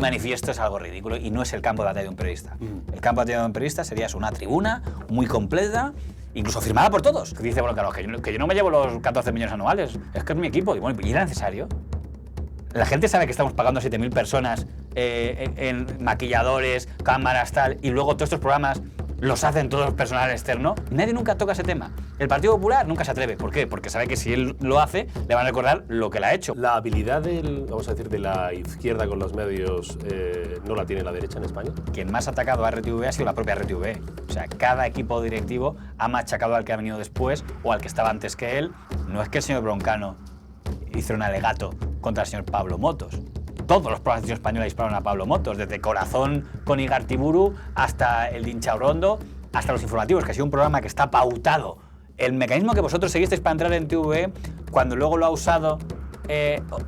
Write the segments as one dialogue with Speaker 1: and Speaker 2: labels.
Speaker 1: manifiesto es algo ridículo y no es el campo de batalla de un periodista. El campo de batalla de un periodista sería una tribuna muy completa, incluso firmada por todos. Que dice, bueno, claro, que yo no me llevo los 14 millones anuales, es que es mi equipo. Y bueno, ¿y era necesario? La gente sabe que estamos pagando a 7.000 personas en maquilladores, cámaras, tal, y luego todos estos programas los hacen todo el personal externo. Nadie nunca toca ese tema. El Partido Popular nunca se atreve. ¿Por qué? Porque sabe que si él lo hace, le van a recordar lo que le ha hecho.
Speaker 2: La habilidad vamos a decir, de la izquierda con los medios no la tiene la derecha en España.
Speaker 1: Quien más ha atacado a RTV ha sido la propia RTV. O sea, cada equipo directivo ha machacado al que ha venido después o al que estaba antes que él. No es que el señor Broncano hizo un alegato contra el señor Pablo Motos. Todos los programas de televisión española dispararon a Pablo Motos, desde Corazón con Igartiburu hasta el de Inchaurrondo, hasta los informativos, que ha sido un programa que está pautado. El mecanismo que vosotros seguisteis para entrar en TV, cuando luego lo ha usado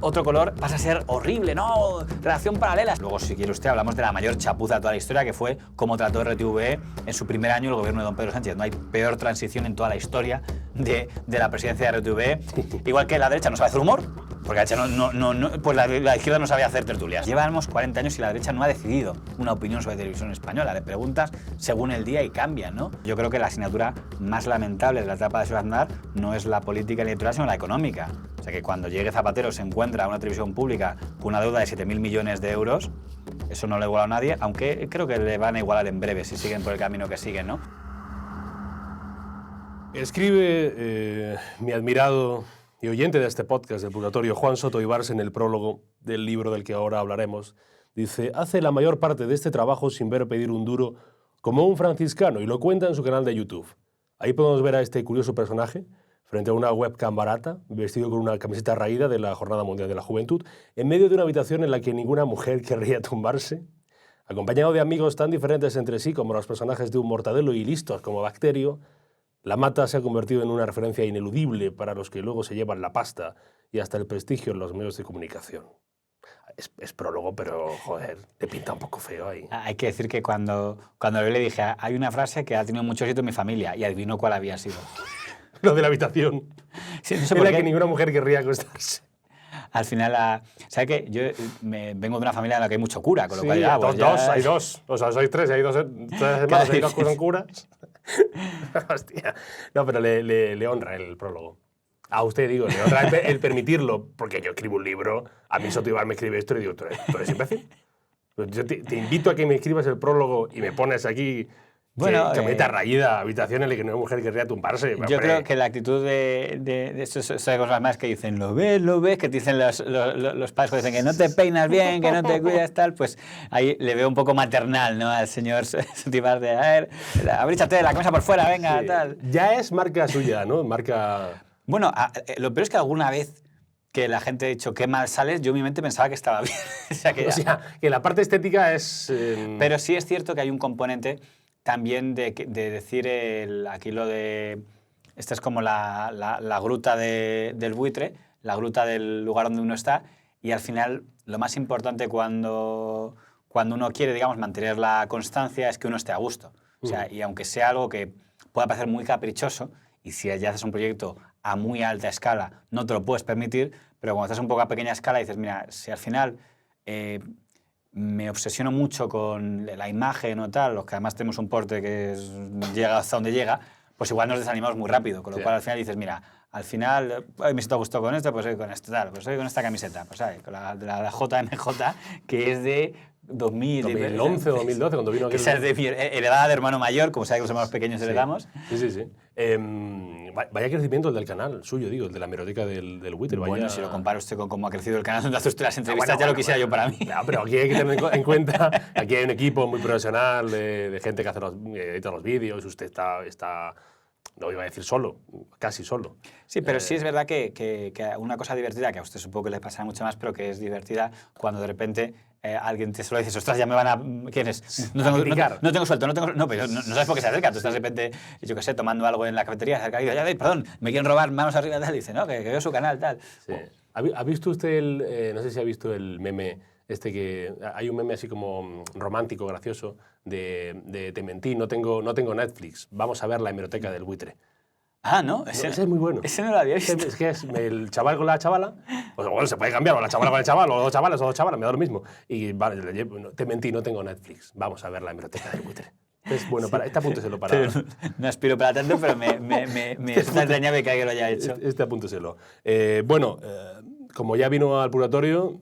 Speaker 1: otro color, pasa a ser horrible, ¿no? Redacción paralela. Luego, si quiere usted, hablamos de la mayor chapuza de toda la historia, que fue cómo trató RTV en su primer año el gobierno de don Pedro Sánchez. No hay peor transición en toda la historia de la presidencia de RTV. Igual que la derecha no sabe hacer humor, porque la derecha pues la izquierda no sabía hacer tertulias. Llevamos 40 años y la derecha no ha decidido una opinión sobre televisión española. Le preguntas según el día y cambian, ¿no? Yo creo que la asignatura más lamentable de la etapa de José Aznar no es la política electoral, sino la económica. O sea, que cuando llegue Zapatero se encuentra una televisión pública con una deuda de 7.000 millones de euros, eso no le iguala a nadie, aunque creo que le van a igualar en breve si siguen por el camino que siguen, ¿no?
Speaker 2: Escribe mi admirado y oyente de este podcast del Purgatorio, Juan Soto Ibars, en el prólogo del libro del que ahora hablaremos, dice: hace la mayor parte de este trabajo sin ver pedir un duro como un franciscano, y lo cuenta en su canal de YouTube. Ahí podemos ver a este curioso personaje frente a una webcam barata, vestido con una camiseta raída de la Jornada Mundial de la Juventud, en medio de una habitación en la que ninguna mujer querría tumbarse, acompañado de amigos tan diferentes entre sí como los personajes de un Mortadelo y listos como Bacterio. La mata se ha convertido en una referencia ineludible para los que luego se llevan la pasta y hasta el prestigio en los medios de comunicación. Es prólogo, pero, joder, te pinta un poco feo ahí.
Speaker 1: Hay que decir que cuando yo le dije, hay una frase que ha tenido mucho éxito en mi familia, y adivinó cuál había sido.
Speaker 2: Lo de la habitación.
Speaker 1: Sí, no sé
Speaker 2: en
Speaker 1: por
Speaker 2: la
Speaker 1: qué.
Speaker 2: que ninguna mujer querría acostarse.
Speaker 1: Al final, ¿sabes qué? Yo vengo de una familia en la que hay mucho cura, con lo
Speaker 2: Sí,
Speaker 1: cual ya... Pues ya...
Speaker 2: hay dos. O sea, sois tres, hay dos hermanos, hay dos que son curas. Hostia. No, pero le honra el prólogo. A usted, digo, le honra el permitirlo, porque yo escribo un libro, a mí Soto Ibars me escribe esto y digo, ¿tú eres imbécil? Yo te invito a que me escribas el prólogo y me pones aquí...
Speaker 1: Bueno,
Speaker 2: camioneta raída, habitación en la que no hay mujer querría tumbarse.
Speaker 1: Yo creo que la actitud de estas cosas más que dicen, lo ves, que te dicen los padres que dicen que no te peinas bien, que no te cuidas, tal, pues ahí le veo un poco maternal, ¿no? Al señor Sotibar de, a ver, abríchate la camisa por fuera, venga, sí. Tal.
Speaker 2: Ya es marca suya, ¿no? Marca...
Speaker 1: Bueno, lo peor es que alguna vez que la gente ha dicho qué mal sales, yo en mi mente pensaba que estaba bien.
Speaker 2: O sea, que la parte estética es...
Speaker 1: Pero sí es cierto que hay un componente también de decir aquí lo de... Esta es como la gruta del buitre, la gruta del lugar donde uno está, y al final lo más importante cuando uno quiere, digamos, mantener la constancia es que uno esté a gusto. O sea, y aunque sea algo que pueda parecer muy caprichoso, y si ya haces un proyecto a muy alta escala no te lo puedes permitir, pero cuando estás un poco a pequeña escala dices, mira, si al final... me obsesiono mucho con la imagen o tal, los que además tenemos un porte que llega hasta donde llega, pues igual nos desanimamos muy rápido, con lo cual al final dices, mira, al final me siento a gusto con esto, pues hoy con esto, tal, pues hoy con esta camiseta, pues ¿sabes? Con la JMJ, que es de
Speaker 2: 2011 o 2012, cuando vino aquel...
Speaker 1: Esa es de mi heredada de hermano mayor, como sabes que los hermanos pequeños heredamos.
Speaker 2: Sí. Vaya crecimiento el del canal, suyo, digo, el de la hemeroteca del buitre.
Speaker 1: Bueno, si lo compara usted con cómo ha crecido el canal donde hace usted las entrevistas, ya lo quisiera yo para mí.
Speaker 2: No, pero aquí hay que tener en cuenta, aquí hay un equipo muy profesional de gente que hace edita los vídeos, usted está no iba a decir solo, casi solo.
Speaker 1: Sí, pero sí es verdad que una cosa divertida, que a usted supongo que le pasará mucho más, pero que es divertida cuando de repente alguien te solo dice, ostras, ya me van a... ¿Quién es? No tengo suelto, no, pero no sabes por qué se acerca. Tú estás de repente, yo qué sé, tomando algo en la cafetería, cerca y dices, perdón, me quieren robar, manos arriba, tal, y dice, no, que veo su canal, tal.
Speaker 2: Sí. ¿Ha visto usted no sé si ha visto el meme, que hay un meme así como romántico, gracioso, de te mentí, no tengo Netflix, vamos a ver la hemeroteca del buitre?
Speaker 1: Ah, ¿no?
Speaker 2: Ese es muy bueno.
Speaker 1: Ese no lo había visto.
Speaker 2: Es que es el chaval con la chavala Pues bueno, se puede cambiar, o la chavala con el chaval, o los dos chavales o dos chavalas, me da lo mismo. Y vale, te mentí, no tengo Netflix. Vamos a ver la hemeroteca del buitre. Entonces, bueno, este apúnteselo para...
Speaker 1: No aspiro para tanto, pero me es extrañable que alguien lo haya hecho.
Speaker 2: Este apúnteselo. Bueno, como ya vino al purgatorio,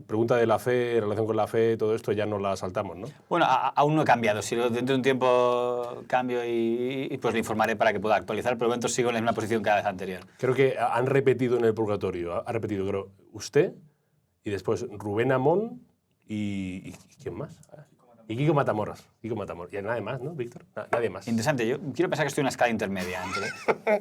Speaker 2: pregunta de la fe, relación con la fe, todo esto ya no la saltamos, ¿no?
Speaker 1: Bueno, aún no he cambiado. Si dentro de un tiempo cambio y pues le informaré para que pueda actualizar, pero de momento sigo en la misma posición que la vez anterior.
Speaker 2: Creo que han repetido en el purgatorio, ha repetido, creo, usted y después Rubén Amón y ¿quién más? Y Kiko Matamoros. Y nadie más, ¿no, Víctor? Nadie más.
Speaker 1: Interesante. Yo quiero pensar que estoy en una escala intermedia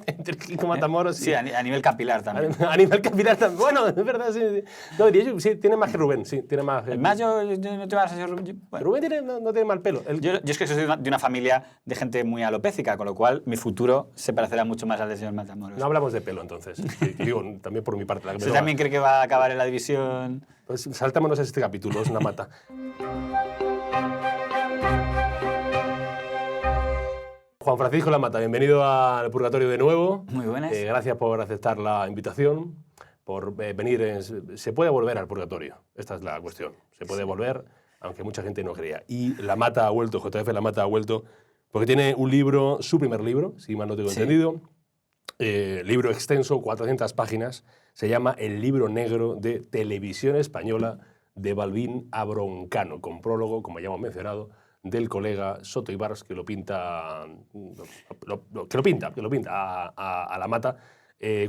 Speaker 2: Entre Kiko Matamoros
Speaker 1: sí, a nivel capilar también.
Speaker 2: A nivel capilar también. Bueno, es verdad, sí. No, diría yo, sí, tiene más que Rubén, sí, tiene más.
Speaker 1: Más yo no tengo la sensación... Bueno.
Speaker 2: Rubén no tiene mal pelo.
Speaker 1: Yo es que soy de una familia de gente muy alopécica, con lo cual mi futuro se parecerá mucho más al del señor Matamoros.
Speaker 2: No hablamos de pelo, entonces. Sí, digo, también por mi parte.
Speaker 1: ¿Usted también cree que va a acabar en la división?
Speaker 2: Pues saltámonos este capítulo, es una mata. Juan Francisco Lamata, bienvenido al Purgatorio de nuevo.
Speaker 1: Muy buenas.
Speaker 2: Gracias por aceptar la invitación, por venir. Se puede volver al Purgatorio, esta es la cuestión. Se puede volver, aunque mucha gente no creía. Y Lamata ha vuelto, JF Lamata ha vuelto, porque tiene un libro, su primer libro, si mal no tengo entendido, libro extenso, 400 páginas, se llama El libro negro de Televisión Española de Balbín a Broncano, con prólogo, como ya hemos mencionado, del colega Soto Ibars, que lo pinta a Lamata.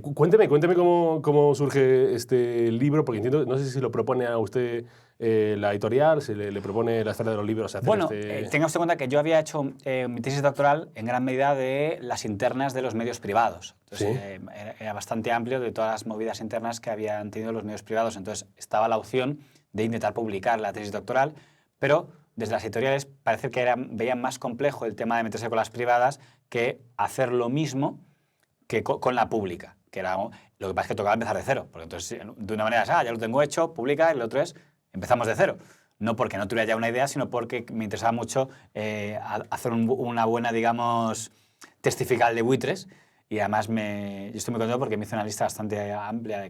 Speaker 2: Cuénteme cómo surge este libro, porque entiendo, no sé si lo propone a usted la editorial, si le propone la Esfera de los Libros.
Speaker 1: Bueno, tenga usted en cuenta que yo había hecho mi tesis doctoral en gran medida de las internas de los medios privados. Entonces, ¿sí? Era bastante amplio de todas las movidas internas que habían tenido los medios privados. Entonces, estaba la opción de intentar publicar la tesis doctoral, pero desde las editoriales parece que veían más complejo el tema de meterse con las privadas que hacer lo mismo que con la pública, que era lo que pasa es que tocaba empezar de cero, porque entonces de una manera es, ya lo tengo hecho, publica, y lo otro es, empezamos de cero. No porque no tuviera ya una idea, sino porque me interesaba mucho hacer una buena, digamos, testifical de buitres, y además yo estoy muy contento porque me hizo una lista bastante amplia,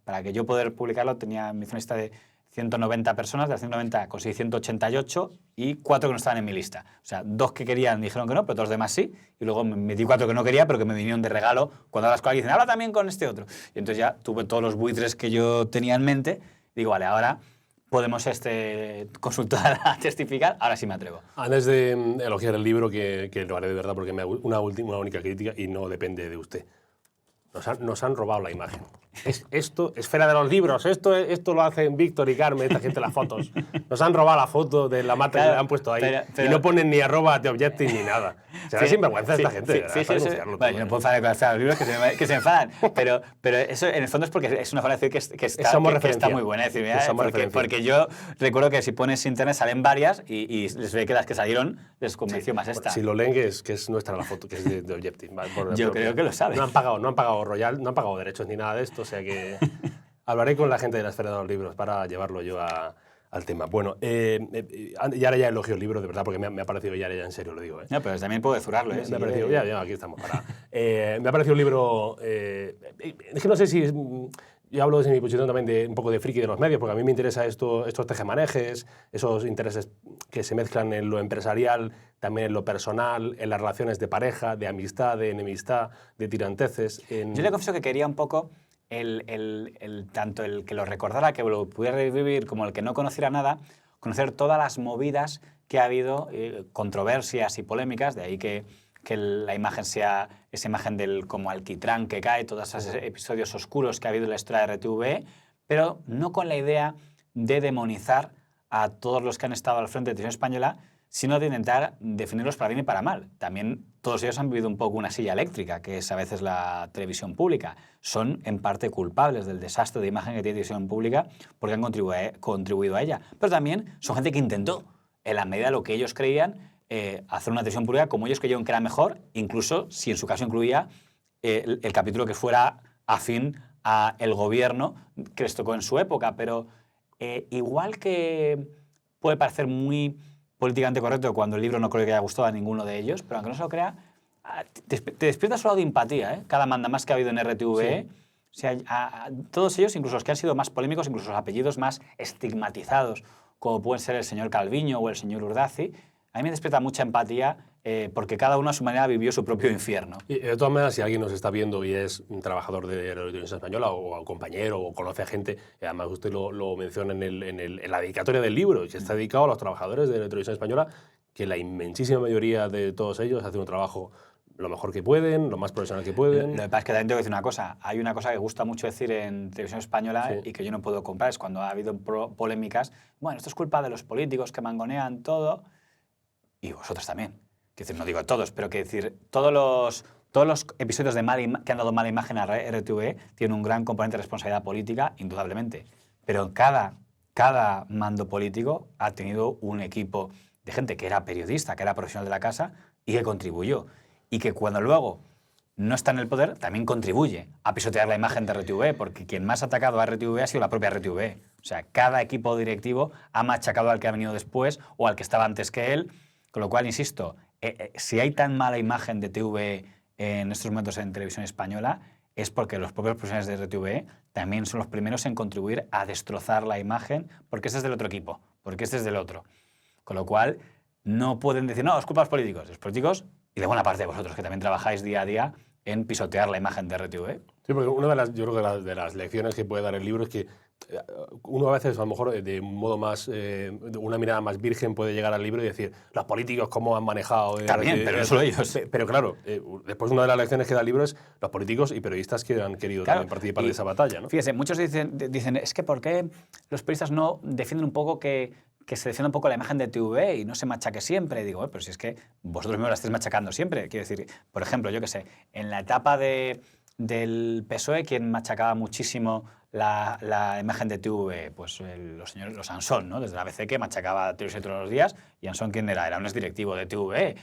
Speaker 1: para que yo poder publicarlo me hizo una lista de 190 personas, de las 190 conseguí 188 y 4 que no estaban en mi lista. O sea, 2 que querían dijeron que no, pero todos los demás sí. Y luego me metí 4 que no quería, pero que me vinieron de regalo cuando hablas con alguien y dicen, habla también con este otro. Y entonces ya tuve todos los buitres que yo tenía en mente. Digo, vale, ahora podemos consultar a testificar, ahora sí me atrevo.
Speaker 2: Antes de elogiar el libro, que lo haré de verdad porque me hago una única crítica y no depende de usted. Nos han robado la imagen. Esto, Esfera de los Libros, esto lo hacen Víctor y Carmen, esta gente, las fotos. Nos han robado la foto de Lamata, claro, que le han puesto ahí. Pero, y no ponen ni @theobjective ni nada. Será sinvergüenza esta gente.
Speaker 1: Yo no puedo enfadar con Esfera de los Libros que se enfadan. Pero eso en el fondo es porque es una forma de decir que está muy buena. Es decir, porque yo recuerdo que si pones internet salen varias y les ve que las que salieron les convenció más esta.
Speaker 2: Si lo leen, que es nuestra la foto, que es de Objective.
Speaker 1: Yo creo que lo saben.
Speaker 2: No han pagado Royal, no han pagado derechos ni nada de esto, o sea que hablaré con la gente de la Esfera de los Libros para llevarlo yo al tema. Bueno, Yara ya elogió el libro, de verdad, porque me ha parecido Yara ya en serio, lo digo.
Speaker 1: No, pero también puedo zurarlo,
Speaker 2: Me ha parecido, ya, aquí estamos. Me ha parecido un libro... es que no sé si... Yo hablo desde mi posición también de un poco de friki de los medios, porque a mí me interesa estos tejemanejes, esos intereses que se mezclan en lo empresarial, también en lo personal, en las relaciones de pareja, de amistad, de enemistad, de tiranteces.
Speaker 1: Yo le confieso que quería un poco tanto el que lo recordara, que lo pudiera revivir, como el que no conociera nada, conocer todas las movidas que ha habido, controversias y polémicas, de ahí que la imagen sea esa imagen del como alquitrán que cae, todos esos episodios oscuros que ha habido en la historia de RTV, pero no con la idea de demonizar a todos los que han estado al frente de Televisión Española, sino de intentar definirlos para bien y para mal. También todos ellos han vivido un poco una silla eléctrica, que es a veces la televisión pública. Son en parte culpables del desastre de imagen que tiene Televisión Pública porque han contribuido a ella. Pero también son gente que intentó, en la medida de lo que ellos creían, hacer una televisión pública como ellos creyeron que era mejor, incluso si en su caso incluía el capítulo que fuera afín a el gobierno que les tocó en su época. Pero igual que puede parecer muy políticamente correcto cuando el libro no creo que haya gustado a ninguno de ellos, pero aunque no se lo crea, te despierta su lado de empatía, ¿eh? Cada mandamás que ha habido en RTV, sí. O sea, todos ellos, incluso los que han sido más polémicos, incluso los apellidos más estigmatizados, como pueden ser el señor Calviño o el señor Urdaci, a mí me despierta mucha empatía porque cada uno a su manera vivió su propio infierno.
Speaker 2: Y de todas maneras, si alguien nos está viendo y es un trabajador de Radio Televisión Española o un compañero o conoce a gente, además usted lo menciona en la dedicatoria del libro, que está dedicado a los trabajadores de Radio Televisión Española, que la inmensísima mayoría de todos ellos hacen un trabajo lo mejor que pueden, lo más profesional que pueden.
Speaker 1: Lo que pasa es que también tengo que decir una cosa. Hay una cosa que gusta mucho decir en Televisión Española
Speaker 2: Sí.
Speaker 1: y que yo no puedo comprar, es cuando ha habido polémicas. Bueno, esto es culpa de los políticos que mangonean todo. Y vosotros también. Quiero decir, no digo todos, pero quiero decir, todos los episodios que han dado mala imagen a RTV tienen un gran componente de responsabilidad política, indudablemente. Pero cada mando político ha tenido un equipo de gente que era periodista, que era profesional de la casa y que contribuyó. Y que cuando luego no está en el poder, también contribuye a pisotear la imagen de RTV, porque quien más ha atacado a RTV ha sido la propia RTV. O sea, cada equipo directivo ha machacado al que ha venido después o al que estaba antes que él. Con lo cual, insisto, si hay tan mala imagen de TV en estos momentos en Televisión Española, es porque los propios profesionales de RTV también son los primeros en contribuir a destrozar la imagen, porque este es del otro equipo, porque este es del otro. Con lo cual, no pueden decir, no, es culpa de los políticos. Los políticos y de buena parte de vosotros, que también trabajáis día a día en pisotear la imagen de RTV.
Speaker 2: Sí, porque una de las, yo creo que de las lecciones que puede dar el libro es que uno a veces, a lo mejor, de un modo más, de una mirada más virgen puede llegar al libro y decir, los políticos cómo han manejado...
Speaker 1: También, pero no solo ellos.
Speaker 2: Pero claro, después una de las lecciones que da el libro es los políticos y periodistas que han querido también participar de esa batalla, ¿no?
Speaker 1: Fíjese, muchos dicen, es que ¿por qué los periodistas no defienden un poco que se defienda un poco la imagen de TV y no se machaque siempre? Y digo, pero si es que vosotros mismos la estáis machacando siempre. Quiero decir, por ejemplo, yo qué sé, en la etapa del PSOE, quien machacaba muchísimo la imagen de TV, pues los Ansón, ¿no? Desde la ABC, que machacaba a televisión todos los días. Y Ansón, ¿quién era? Era un exdirectivo de TV.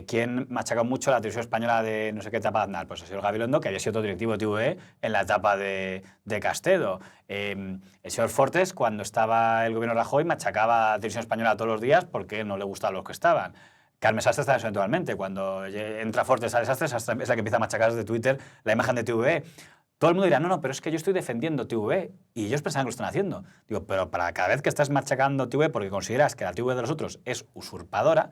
Speaker 1: ¿Quién machacó mucho la televisión española de no sé qué etapa de Aznar? Pues el señor Gabilondo, que había sido otro directivo de TV en la etapa de Castedo. El señor Fortes, cuando estaba el gobierno Rajoy, machacaba a televisión española todos los días porque no le gustaban los que estaban. Carmen Sastre está en eso eventualmente. Cuando entra Fortes, sale Sastre, Sastre es la que empieza a machacar desde Twitter la imagen de TV. Todo el mundo dirá, no, pero es que yo estoy defendiendo TV. Y ellos pensaban que lo están haciendo. Digo, pero para cada vez que estás machacando TV porque consideras que la TV de los otros es usurpadora,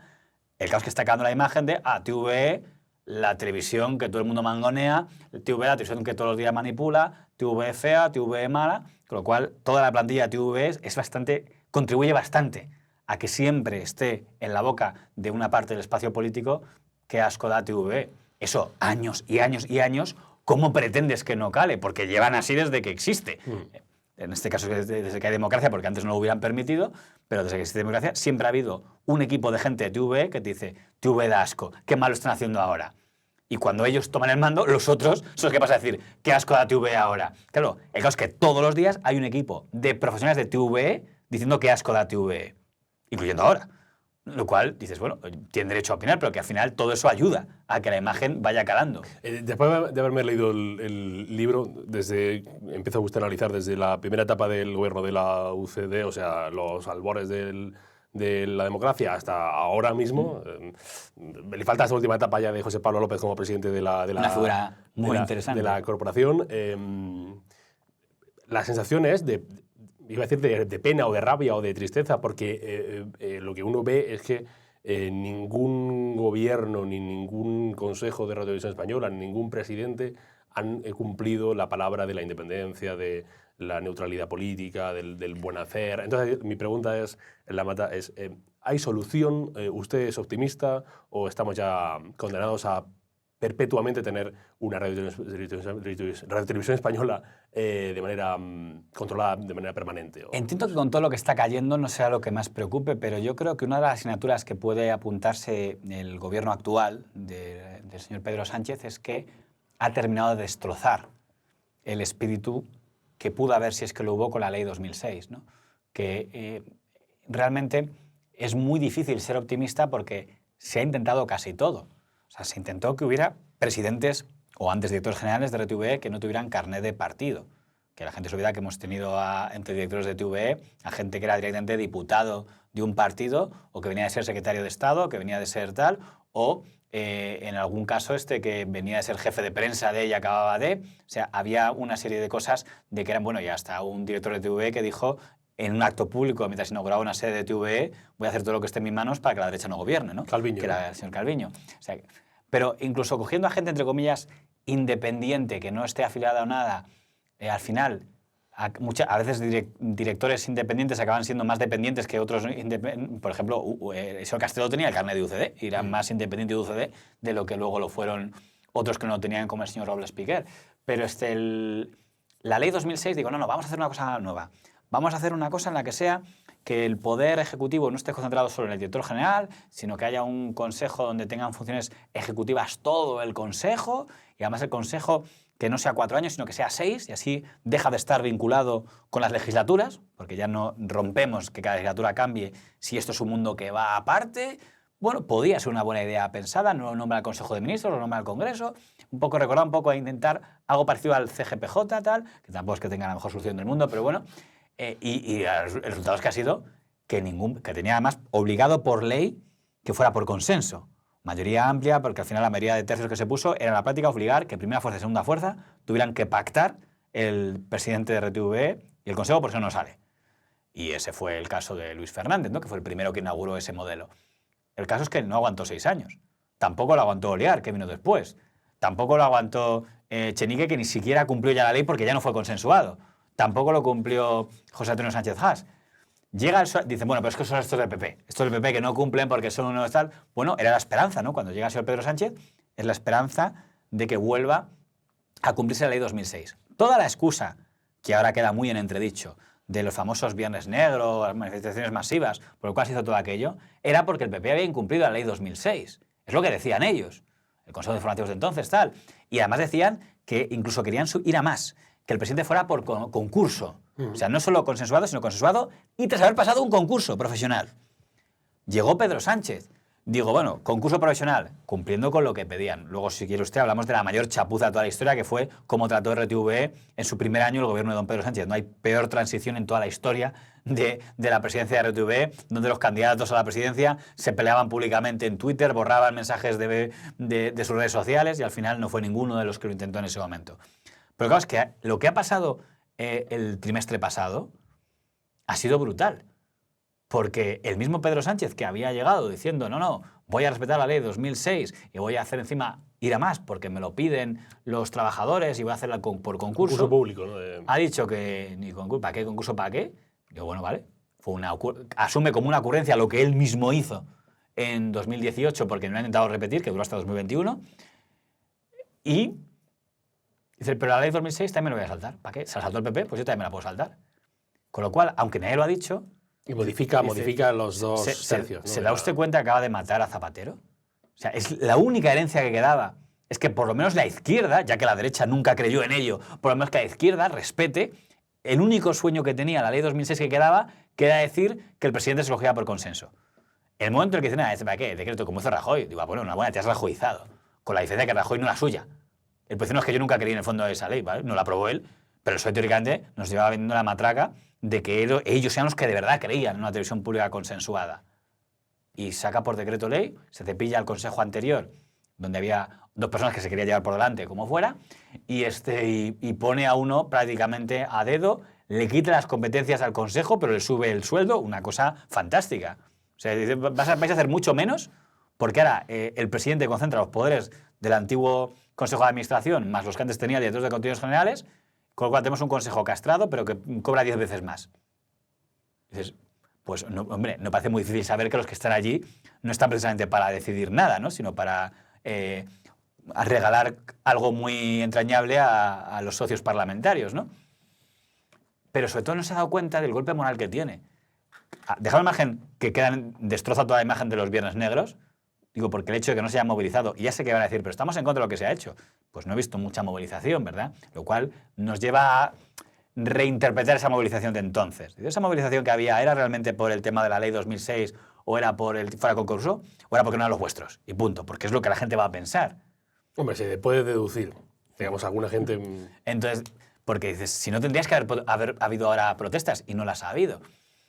Speaker 1: el caso es que está quedando la imagen de TV, la televisión que todo el mundo mangonea, TV, la televisión que todos los días manipula, TV fea, TV mala, con lo cual toda la plantilla de TV contribuye bastante a que siempre esté en la boca de una parte del espacio político que asco da TV. Eso, años y años y años, ¿cómo pretendes que no cale? Porque llevan así desde que existe. En este caso desde que hay democracia, porque antes no lo hubieran permitido, pero desde que existe democracia siempre ha habido un equipo de gente de TV que te dice, TV da asco, qué mal lo están haciendo ahora. Y cuando ellos toman el mando, los otros son los que pasan a decir, qué asco da TV ahora. Claro, el caso es que todos los días hay un equipo de profesionales de TV diciendo qué asco da TV, incluyendo ahora. Lo cual dices, bueno, tienen derecho a opinar, pero que al final todo eso ayuda a que la imagen vaya calando.
Speaker 2: Después de haberme leído el libro, empiezo a usted a analizar desde la primera etapa del gobierno de la UCD, o sea, los albores de la democracia, hasta ahora mismo. Le falta esta última etapa ya de José Pablo López como presidente de la
Speaker 1: Una figura muy interesante.
Speaker 2: De la corporación. La sensación es iba a decir de pena o de rabia o de tristeza, porque lo que uno ve es que ningún gobierno, ni ningún consejo de Radio Televisión Española, ni ningún presidente han cumplido la palabra de la independencia, de la neutralidad política, del buen hacer. Entonces, mi pregunta es, ¿hay solución? ¿Usted es optimista o estamos ya condenados a perpetuamente tener una radiotelevisión española de manera controlada, de manera permanente?
Speaker 1: Entiendo que con todo lo que está cayendo no sea lo que más preocupe, pero yo creo que una de las asignaturas que puede apuntarse el gobierno actual del señor Pedro Sánchez es que ha terminado de destrozar el espíritu que pudo haber, si es que lo hubo, con la ley 2006, ¿no? Que realmente es muy difícil ser optimista porque se ha intentado casi todo. O sea, se intentó que hubiera presidentes o antes directores generales de RTV que no tuvieran carnet de partido. Que la gente se olvida que hemos tenido entre directores de TVE a gente que era directamente diputado de un partido o que venía de ser secretario de Estado, que venía de ser tal, o en algún caso que venía de ser jefe de prensa de ella, acababa de... O sea, había una serie de cosas de que eran, bueno, y hasta un director de TVE que dijo en un acto público, mientras inauguraba una sede de TVE, voy a hacer todo lo que esté en mis manos para que la derecha no gobierne, ¿no?
Speaker 2: Calviño.
Speaker 1: Que era el señor Calviño. O sea, pero incluso cogiendo a gente, entre comillas, independiente, que no esté afiliada a nada, al final... A veces directores independientes acaban siendo más dependientes que otros. Por ejemplo, el señor Castelo tenía el carnet de UCD y era más independiente de UCD de lo que luego lo fueron otros que no lo tenían, como el señor Robles Piquer. Pero la ley 2006, digo, no, vamos a hacer una cosa nueva. Vamos a hacer una cosa en la que sea que el poder ejecutivo no esté concentrado solo en el director general, sino que haya un consejo donde tengan funciones ejecutivas todo el consejo, y además el consejo que no sea 4 años, sino que sea 6, y así deja de estar vinculado con las legislaturas, porque ya no rompemos que cada legislatura cambie si esto es un mundo que va aparte. Bueno, podría ser una buena idea pensada, no lo nombra el Consejo de Ministros, lo nombra el Congreso, recordar un poco a intentar algo parecido al CGPJ, tal, que tampoco es que tenga la mejor solución del mundo, pero bueno, y el resultado es que ha sido que tenía además obligado por ley que fuera por consenso. Mayoría amplia, porque al final la mayoría de tercios que se puso era en la práctica obligar que primera fuerza y segunda fuerza tuvieran que pactar el presidente de RTVE y el Consejo, por eso no sale. Y ese fue el caso de Luis Fernández, ¿no? Que fue el primero que inauguró ese modelo. El caso es que no aguantó 6 años. Tampoco lo aguantó Oliar, que vino después. Tampoco lo aguantó Echenique, que ni siquiera cumplió ya la ley porque ya no fue consensuado. Tampoco lo cumplió José Antonio Sánchez Haas. Llega dicen, bueno, pero es que son estos del PP. Estos del PP que no cumplen porque son unos tal. Bueno, era la esperanza, ¿no? Cuando llega el señor Pedro Sánchez, es la esperanza de que vuelva a cumplirse la ley 2006. Toda la excusa, que ahora queda muy en entredicho, de los famosos Viernes Negros, las manifestaciones masivas, por lo cual se hizo todo aquello, era porque el PP había incumplido la ley 2006. Es lo que decían ellos, el Consejo de Informativos de entonces, tal. Y además decían que incluso querían ir a más, que el presidente fuera por concurso. O sea, no solo consensuado, sino consensuado y tras haber pasado un concurso profesional. Llegó Pedro Sánchez. Digo, bueno, concurso profesional, cumpliendo con lo que pedían. Luego, si quiere usted, hablamos de la mayor chapuza de toda la historia, que fue cómo trató RTVE en su primer año el gobierno de don Pedro Sánchez. No hay peor transición en toda la historia de la presidencia de RTVE, donde los candidatos a la presidencia se peleaban públicamente en Twitter, borraban mensajes de sus redes sociales y al final no fue ninguno de los que lo intentó en ese momento. Pero claro, es que lo que ha pasado el trimestre pasado ha sido brutal. Porque el mismo Pedro Sánchez, que había llegado diciendo, no, voy a respetar la ley de 2006 y voy a hacer encima ir a más porque me lo piden los trabajadores y voy a hacerla por concurso.
Speaker 2: Concurso público, ¿no?
Speaker 1: Ha dicho que ni concurso, ¿para qué concurso, para qué? Digo, bueno, vale. Asume como una ocurrencia lo que él mismo hizo en 2018 porque no ha intentado repetir, que duró hasta 2021. Y dice, pero la ley 2006 también la voy a saltar. ¿Para qué? ¿Se la saltó el PP? Pues yo también me la puedo saltar. Con lo cual, aunque nadie lo ha dicho...
Speaker 2: Y modifica los dos tercios.
Speaker 1: ¿Se da usted cuenta que acaba de matar a Zapatero? O sea, es la única herencia que quedaba. Es que por lo menos la izquierda, ya que la derecha nunca creyó en ello, por lo menos que la izquierda respete el único sueño que tenía la ley 2006 que quedaba, que era decir que el presidente se elogiaba por consenso. El momento en el que dicen, ¿para qué? Decreto, como hizo Rajoy. Digo, bueno, una buena, te has rajoizado. Con la diferencia que Rajoy no la suya. El problema es que yo nunca creí en el fondo de esa ley, ¿vale? No la aprobó él, pero eso teóricamente nos llevaba vendiendo la matraca de que ellos sean los que de verdad creían en una televisión pública consensuada. Y saca por decreto ley, se cepilla al consejo anterior, donde había 2 personas que se querían llevar por delante, como fuera, y pone a uno prácticamente a dedo, le quita las competencias al consejo, pero le sube el sueldo, una cosa fantástica. O sea, dice, vais a hacer mucho menos, porque ahora el presidente concentra los poderes del antiguo consejo de administración, más los que antes tenía directores de contenidos generales, con lo cual tenemos un consejo castrado, pero que cobra 10 veces más. Dices, pues, no, hombre, no parece muy difícil saber que los que están allí no están precisamente para decidir nada, ¿no? Sino para a regalar algo muy entrañable a los socios parlamentarios, ¿no? Pero sobre todo no se ha dado cuenta del golpe moral que tiene. Dejad la imagen que destroza toda la imagen de los Viernes Negros. Digo, porque el hecho de que no se haya movilizado, y ya sé que van a decir, pero estamos en contra de lo que se ha hecho. Pues no he visto mucha movilización, ¿verdad? Lo cual nos lleva a reinterpretar esa movilización de entonces. ¿Esa movilización que había era realmente por el tema de la ley 2006 o era por el fuera concurso o era porque no eran los vuestros? Y punto, porque es lo que la gente va a pensar.
Speaker 2: Hombre, se puede deducir. Digamos, alguna gente...
Speaker 1: Entonces, porque dices, si no tendrías que haber habido ahora protestas y no las ha habido.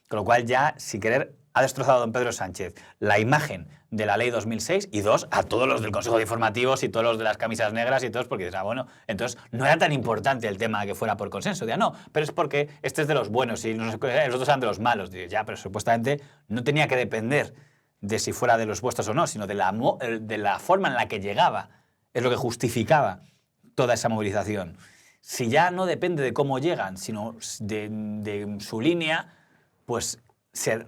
Speaker 1: Con lo cual ya, sin querer, ha destrozado don Pedro Sánchez la imagen de la ley 2006 y dos, a todos los del Consejo de Informativos y todos los de las camisas negras y todos, porque dices, bueno, entonces no era tan importante el tema que fuera por consenso. Decía, no, pero es porque este es de los buenos y los otros eran de los malos. Dices, ya, pero supuestamente no tenía que depender de si fuera de los vuestros o no, sino de la forma en la que llegaba. Es lo que justificaba toda esa movilización. Si ya no depende de cómo llegan, sino de su línea, pues se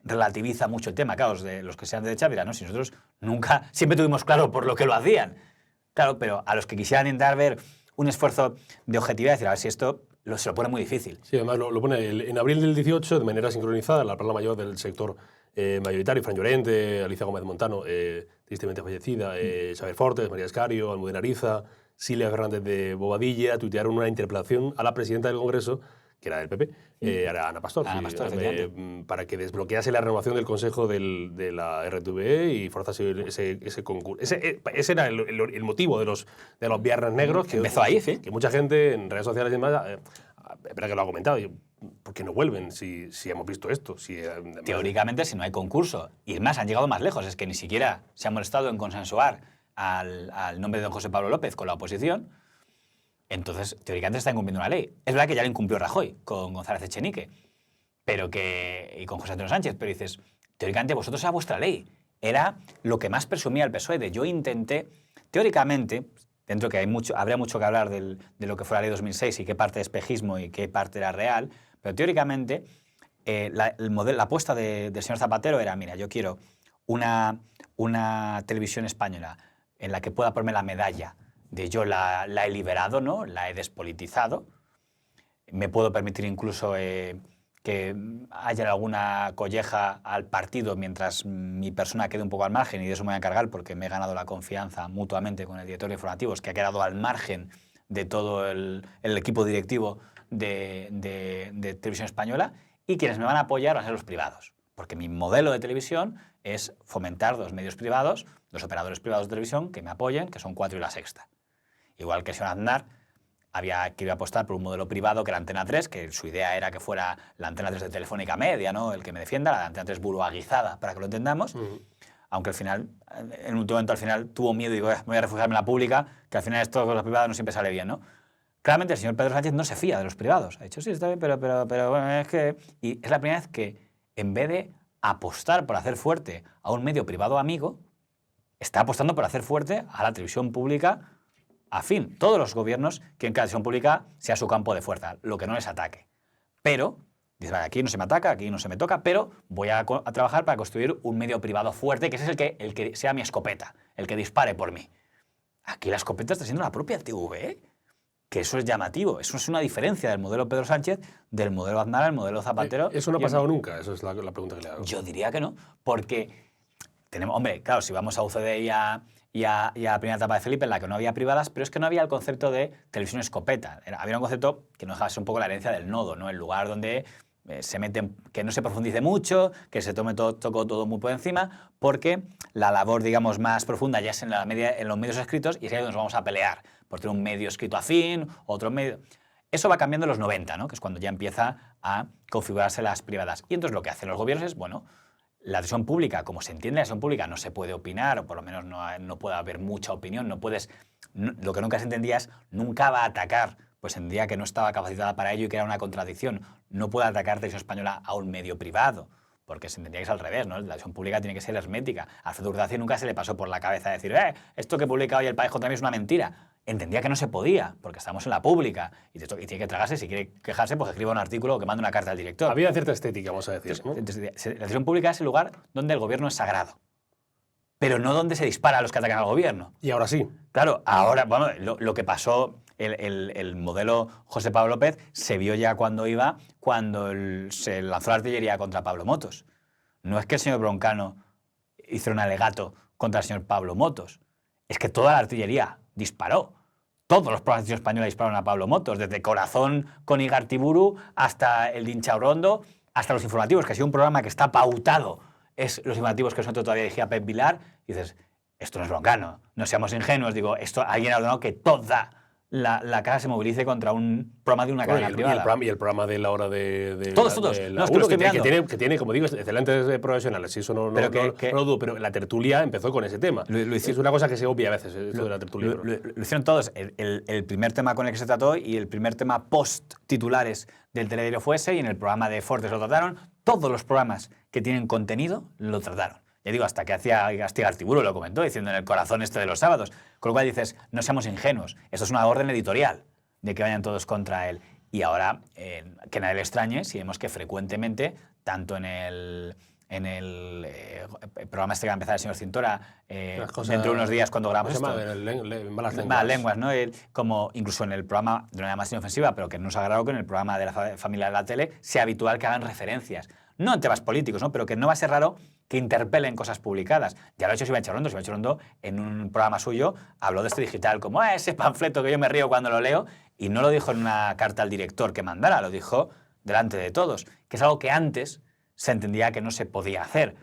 Speaker 1: relativiza mucho el tema. Claro, los que sean de derecha dirán, no, si nosotros nunca, siempre tuvimos claro por lo que lo hacían. Claro, pero a los que quisieran intentar ver un esfuerzo de objetividad, decir, a ver si esto se lo pone muy difícil.
Speaker 2: Sí, además lo pone en abril del 18, de manera sincronizada, la Plana Mayor del sector mayoritario, Fran Llorente, Alicia Gómez Montano, tristemente fallecida, Xavier Fortes, María Escario, Almudena Ariza, Silvia Fernández de Bobadilla, tuitearon una interpelación a la presidenta del Congreso, que era del PP, Ana Pastor, para que desbloquease la renovación del Consejo de la RTV y forzase ese concurso. Ese era el motivo de los Viernes Negros. Que
Speaker 1: empezó ahí, sí.
Speaker 2: Que mucha gente en redes sociales y demás, espera que lo ha comentado, ¿por qué no vuelven si hemos visto esto?
Speaker 1: Teóricamente, si no hay concurso, y más, han llegado más lejos, es que ni siquiera se han molestado en consensuar al nombre de don José Pablo López con la oposición. Entonces, teóricamente se está incumpliendo una ley. Es verdad que ya lo incumplió Rajoy con González Echenique y con José Antonio Sánchez, pero dices, teóricamente vosotros era vuestra ley. Era lo que más presumía el PSOE de yo intenté, teóricamente, dentro que habría mucho que hablar de lo que fue la ley 2006 y qué parte de espejismo y qué parte era real, pero teóricamente la apuesta del señor Zapatero era, mira, yo quiero una televisión española en la que pueda ponerme la medalla de yo la he liberado, ¿no? La he despolitizado. Me puedo permitir incluso que haya alguna colleja al partido mientras mi persona quede un poco al margen, y de eso me voy a encargar porque me he ganado la confianza mutuamente con el director de informativos, que ha quedado al margen de todo el equipo directivo de Televisión Española, y quienes me van a apoyar van a ser los privados. Porque mi modelo de televisión es fomentar dos medios privados, dos operadores privados de televisión que me apoyen, que son 4 y La Sexta. Igual que el señor Aznar había querido apostar por un modelo privado que era Antena 3, que su idea era que fuera la Antena 3 de Telefónica Media, ¿no? El que me defienda, la Antena 3 buruaguizada, para que lo entendamos. Aunque al final, en un momento al final tuvo miedo y digo, voy a refugiarme en la pública, que al final esto con los privados no siempre sale bien, ¿no? Claramente el señor Pedro Sánchez no se fía de los privados. Ha dicho, sí, está bien, pero bueno, es que... Y es la primera vez que, en vez de apostar por hacer fuerte a un medio privado amigo, está apostando por hacer fuerte a la televisión pública afín. Todos los gobiernos quieren que la televisión pública sea su campo de fuerza, lo que no les ataque. Pero, dice, vale, aquí no se me ataca, aquí no se me toca, pero voy a trabajar para construir un medio privado fuerte, que ese es el que sea mi escopeta, el que dispare por mí. Aquí la escopeta está siendo la propia TV, que eso es llamativo. Eso es una diferencia del modelo Pedro Sánchez, del modelo Aznar, al modelo Zapatero.
Speaker 2: ¿Eso no ha pasado nunca? Esa es la pregunta que le hago.
Speaker 1: Yo diría que no, porque tenemos, hombre, claro, si vamos a UCD y a la primera etapa de Felipe, en la que no había privadas, pero es que no había el concepto de televisión escopeta. Había un concepto que no dejaba de ser un poco la herencia del nodo, ¿no? El lugar donde se mete, que no se profundice mucho, que se tome todo muy por encima, porque la labor, digamos, más profunda ya es en los medios escritos, y es ahí donde nos vamos a pelear por tener un medio escrito afín, otro medio... Eso va cambiando en los 90, ¿no? Que es cuando ya empieza a configurarse las privadas. Y entonces lo que hacen los gobiernos es, bueno, la televisión pública, como se entiende la televisión pública, no se puede opinar, o por lo menos no puede haber mucha opinión, lo que nunca se entendía es, nunca va a atacar, pues entendía que no estaba capacitada para ello y que era una contradicción. No puede atacar televisión española a un medio privado, porque se entendía que es al revés, ¿no? La televisión pública tiene que ser hermética. A Alfredo Urtacio nunca se le pasó por la cabeza decir, esto que publica hoy El País también es una mentira. Entendía que no se podía, porque estamos en la pública, y tiene que tragarse, si quiere quejarse, pues escriba un artículo o que mande una carta al director.
Speaker 2: Había cierta estética, vamos a decir, ¿no?
Speaker 1: La televisión pública es el lugar donde el gobierno es sagrado, pero no donde se dispara a los que atacan al gobierno.
Speaker 2: Y ahora sí.
Speaker 1: Claro, ahora, bueno, lo que pasó, el modelo José Pablo López se vio ya cuando se lanzó la artillería contra Pablo Motos. No es que el señor Broncano hizo un alegato contra el señor Pablo Motos, es que toda la artillería disparó. Todos los programas de televisión española dispararon a Pablo Motos, desde Corazón con Igartiburu hasta el de Inchaurrondo, hasta Los Informativos, que ha sido un programa que está pautado. Es Los Informativos, que nosotros todavía dirigía Pep Vilar, y dices, esto no es Broncano, no seamos ingenuos, digo, esto alguien ha ordenado que toda la casa se movilice contra un programa de una cadena privada.
Speaker 2: Y el programa de la hora de
Speaker 1: Todos.
Speaker 2: La
Speaker 1: No, es que lo
Speaker 2: uno,
Speaker 1: estoy mirando.
Speaker 2: que tiene, como digo, excelentes profesionales. Sí, eso no lo dudo, pero la tertulia empezó con ese tema. Es una cosa que se obvia a veces, esto de la tertulia.
Speaker 1: Lo hicieron todos. El primer tema con el que se trató y el primer tema post-titulares del telediario fue ese, y en el programa de Fortes lo trataron. Todos los programas que tienen contenido lo trataron. Ya digo, hasta que hacía Astigartiburu lo comentó, diciendo en el corazón de los sábados. Con lo cual dices, no seamos ingenuos. Esto es una orden editorial de que vayan todos contra él. Y ahora, que nadie le extrañe, si vemos que frecuentemente, tanto en el programa este que va a empezar el señor Cintora, dentro de unos días cuando grabamos esto. Malas lenguas, ¿no? Como incluso en el programa, de una manera más inofensiva, pero que no nos ha agradado que en el programa de la familia de la tele sea habitual que hagan referencias. No en temas políticos, ¿no? Pero que no va a ser raro que interpelen cosas publicadas. Ya lo ha hecho Iván Chorondo. Iván Chorondo, en un programa suyo, habló de este digital como ese panfleto que yo me río cuando lo leo, y no lo dijo en una carta al director que mandara, lo dijo delante de todos, que es algo que antes se entendía que no se podía hacer.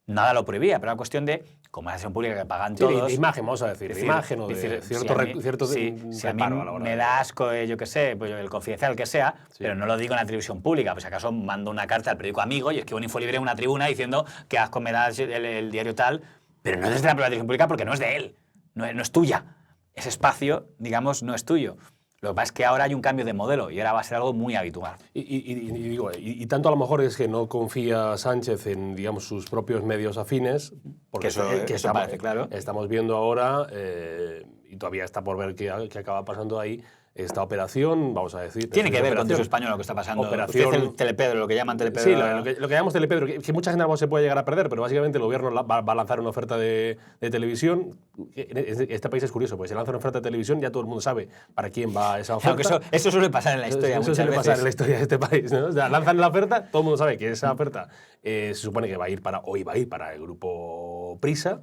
Speaker 1: Nada lo prohibía, pero era cuestión de comunicación pública que pagan todos.
Speaker 2: De imagen, vamos a decir, de imagen o de cierto
Speaker 1: si a mí me da asco, yo qué sé, pues el Confidencial que sea, pero no lo digo en la televisión pública, pues acaso mando una carta al periódico Amigo y escribo un infolibre en una tribuna diciendo que asco me da el diario tal, pero no desde la propia televisión pública porque no es de él, no es tuya. Ese espacio, digamos, no es tuyo. Lo que pasa es que ahora hay un cambio de modelo y ahora va a ser algo muy habitual.
Speaker 2: Y tanto a lo mejor es que no confía Sánchez en, digamos, sus propios medios afines, porque
Speaker 1: eso parece claro.
Speaker 2: Estamos viendo ahora, y todavía está por ver qué acaba pasando ahí, esta operación, vamos a decir...
Speaker 1: Tiene que ver con Televisión Española lo que está pasando.
Speaker 2: Operación...
Speaker 1: el Telepedro, lo que llaman Telepedro.
Speaker 2: Sí, lo que llamamos Telepedro, que mucha gente se puede llegar a perder, pero básicamente el gobierno va a lanzar una oferta de televisión. Este país es curioso, pues se lanza una oferta de televisión, ya todo el mundo sabe para quién va esa oferta.
Speaker 1: Eso suele pasar en la historia
Speaker 2: Eso suele pasar en la historia de este país, ¿no? O sea, lanzan la oferta, todo el mundo sabe que esa oferta se supone que va a ir para el grupo Prisa.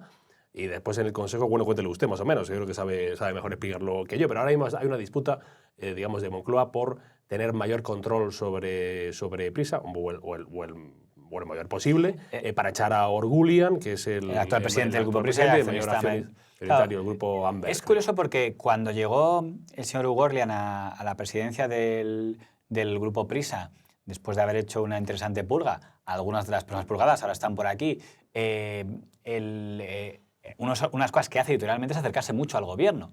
Speaker 2: Y después en el Consejo, bueno, cuéntele usted más o menos, yo creo que sabe mejor explicarlo que yo, pero ahora mismo hay una disputa, digamos, de Moncloa por tener mayor control sobre Prisa, o el mayor posible, para echar a Orgulian, que es el
Speaker 1: actual presidente del Grupo Prisa,
Speaker 2: el mayor accionista del Grupo Amber.
Speaker 1: Es curioso porque cuando llegó el señor Orgulian a la presidencia del Grupo Prisa, después de haber hecho una interesante purga, algunas de las personas purgadas ahora están por aquí, unas cosas que hace editorialmente es acercarse mucho al gobierno.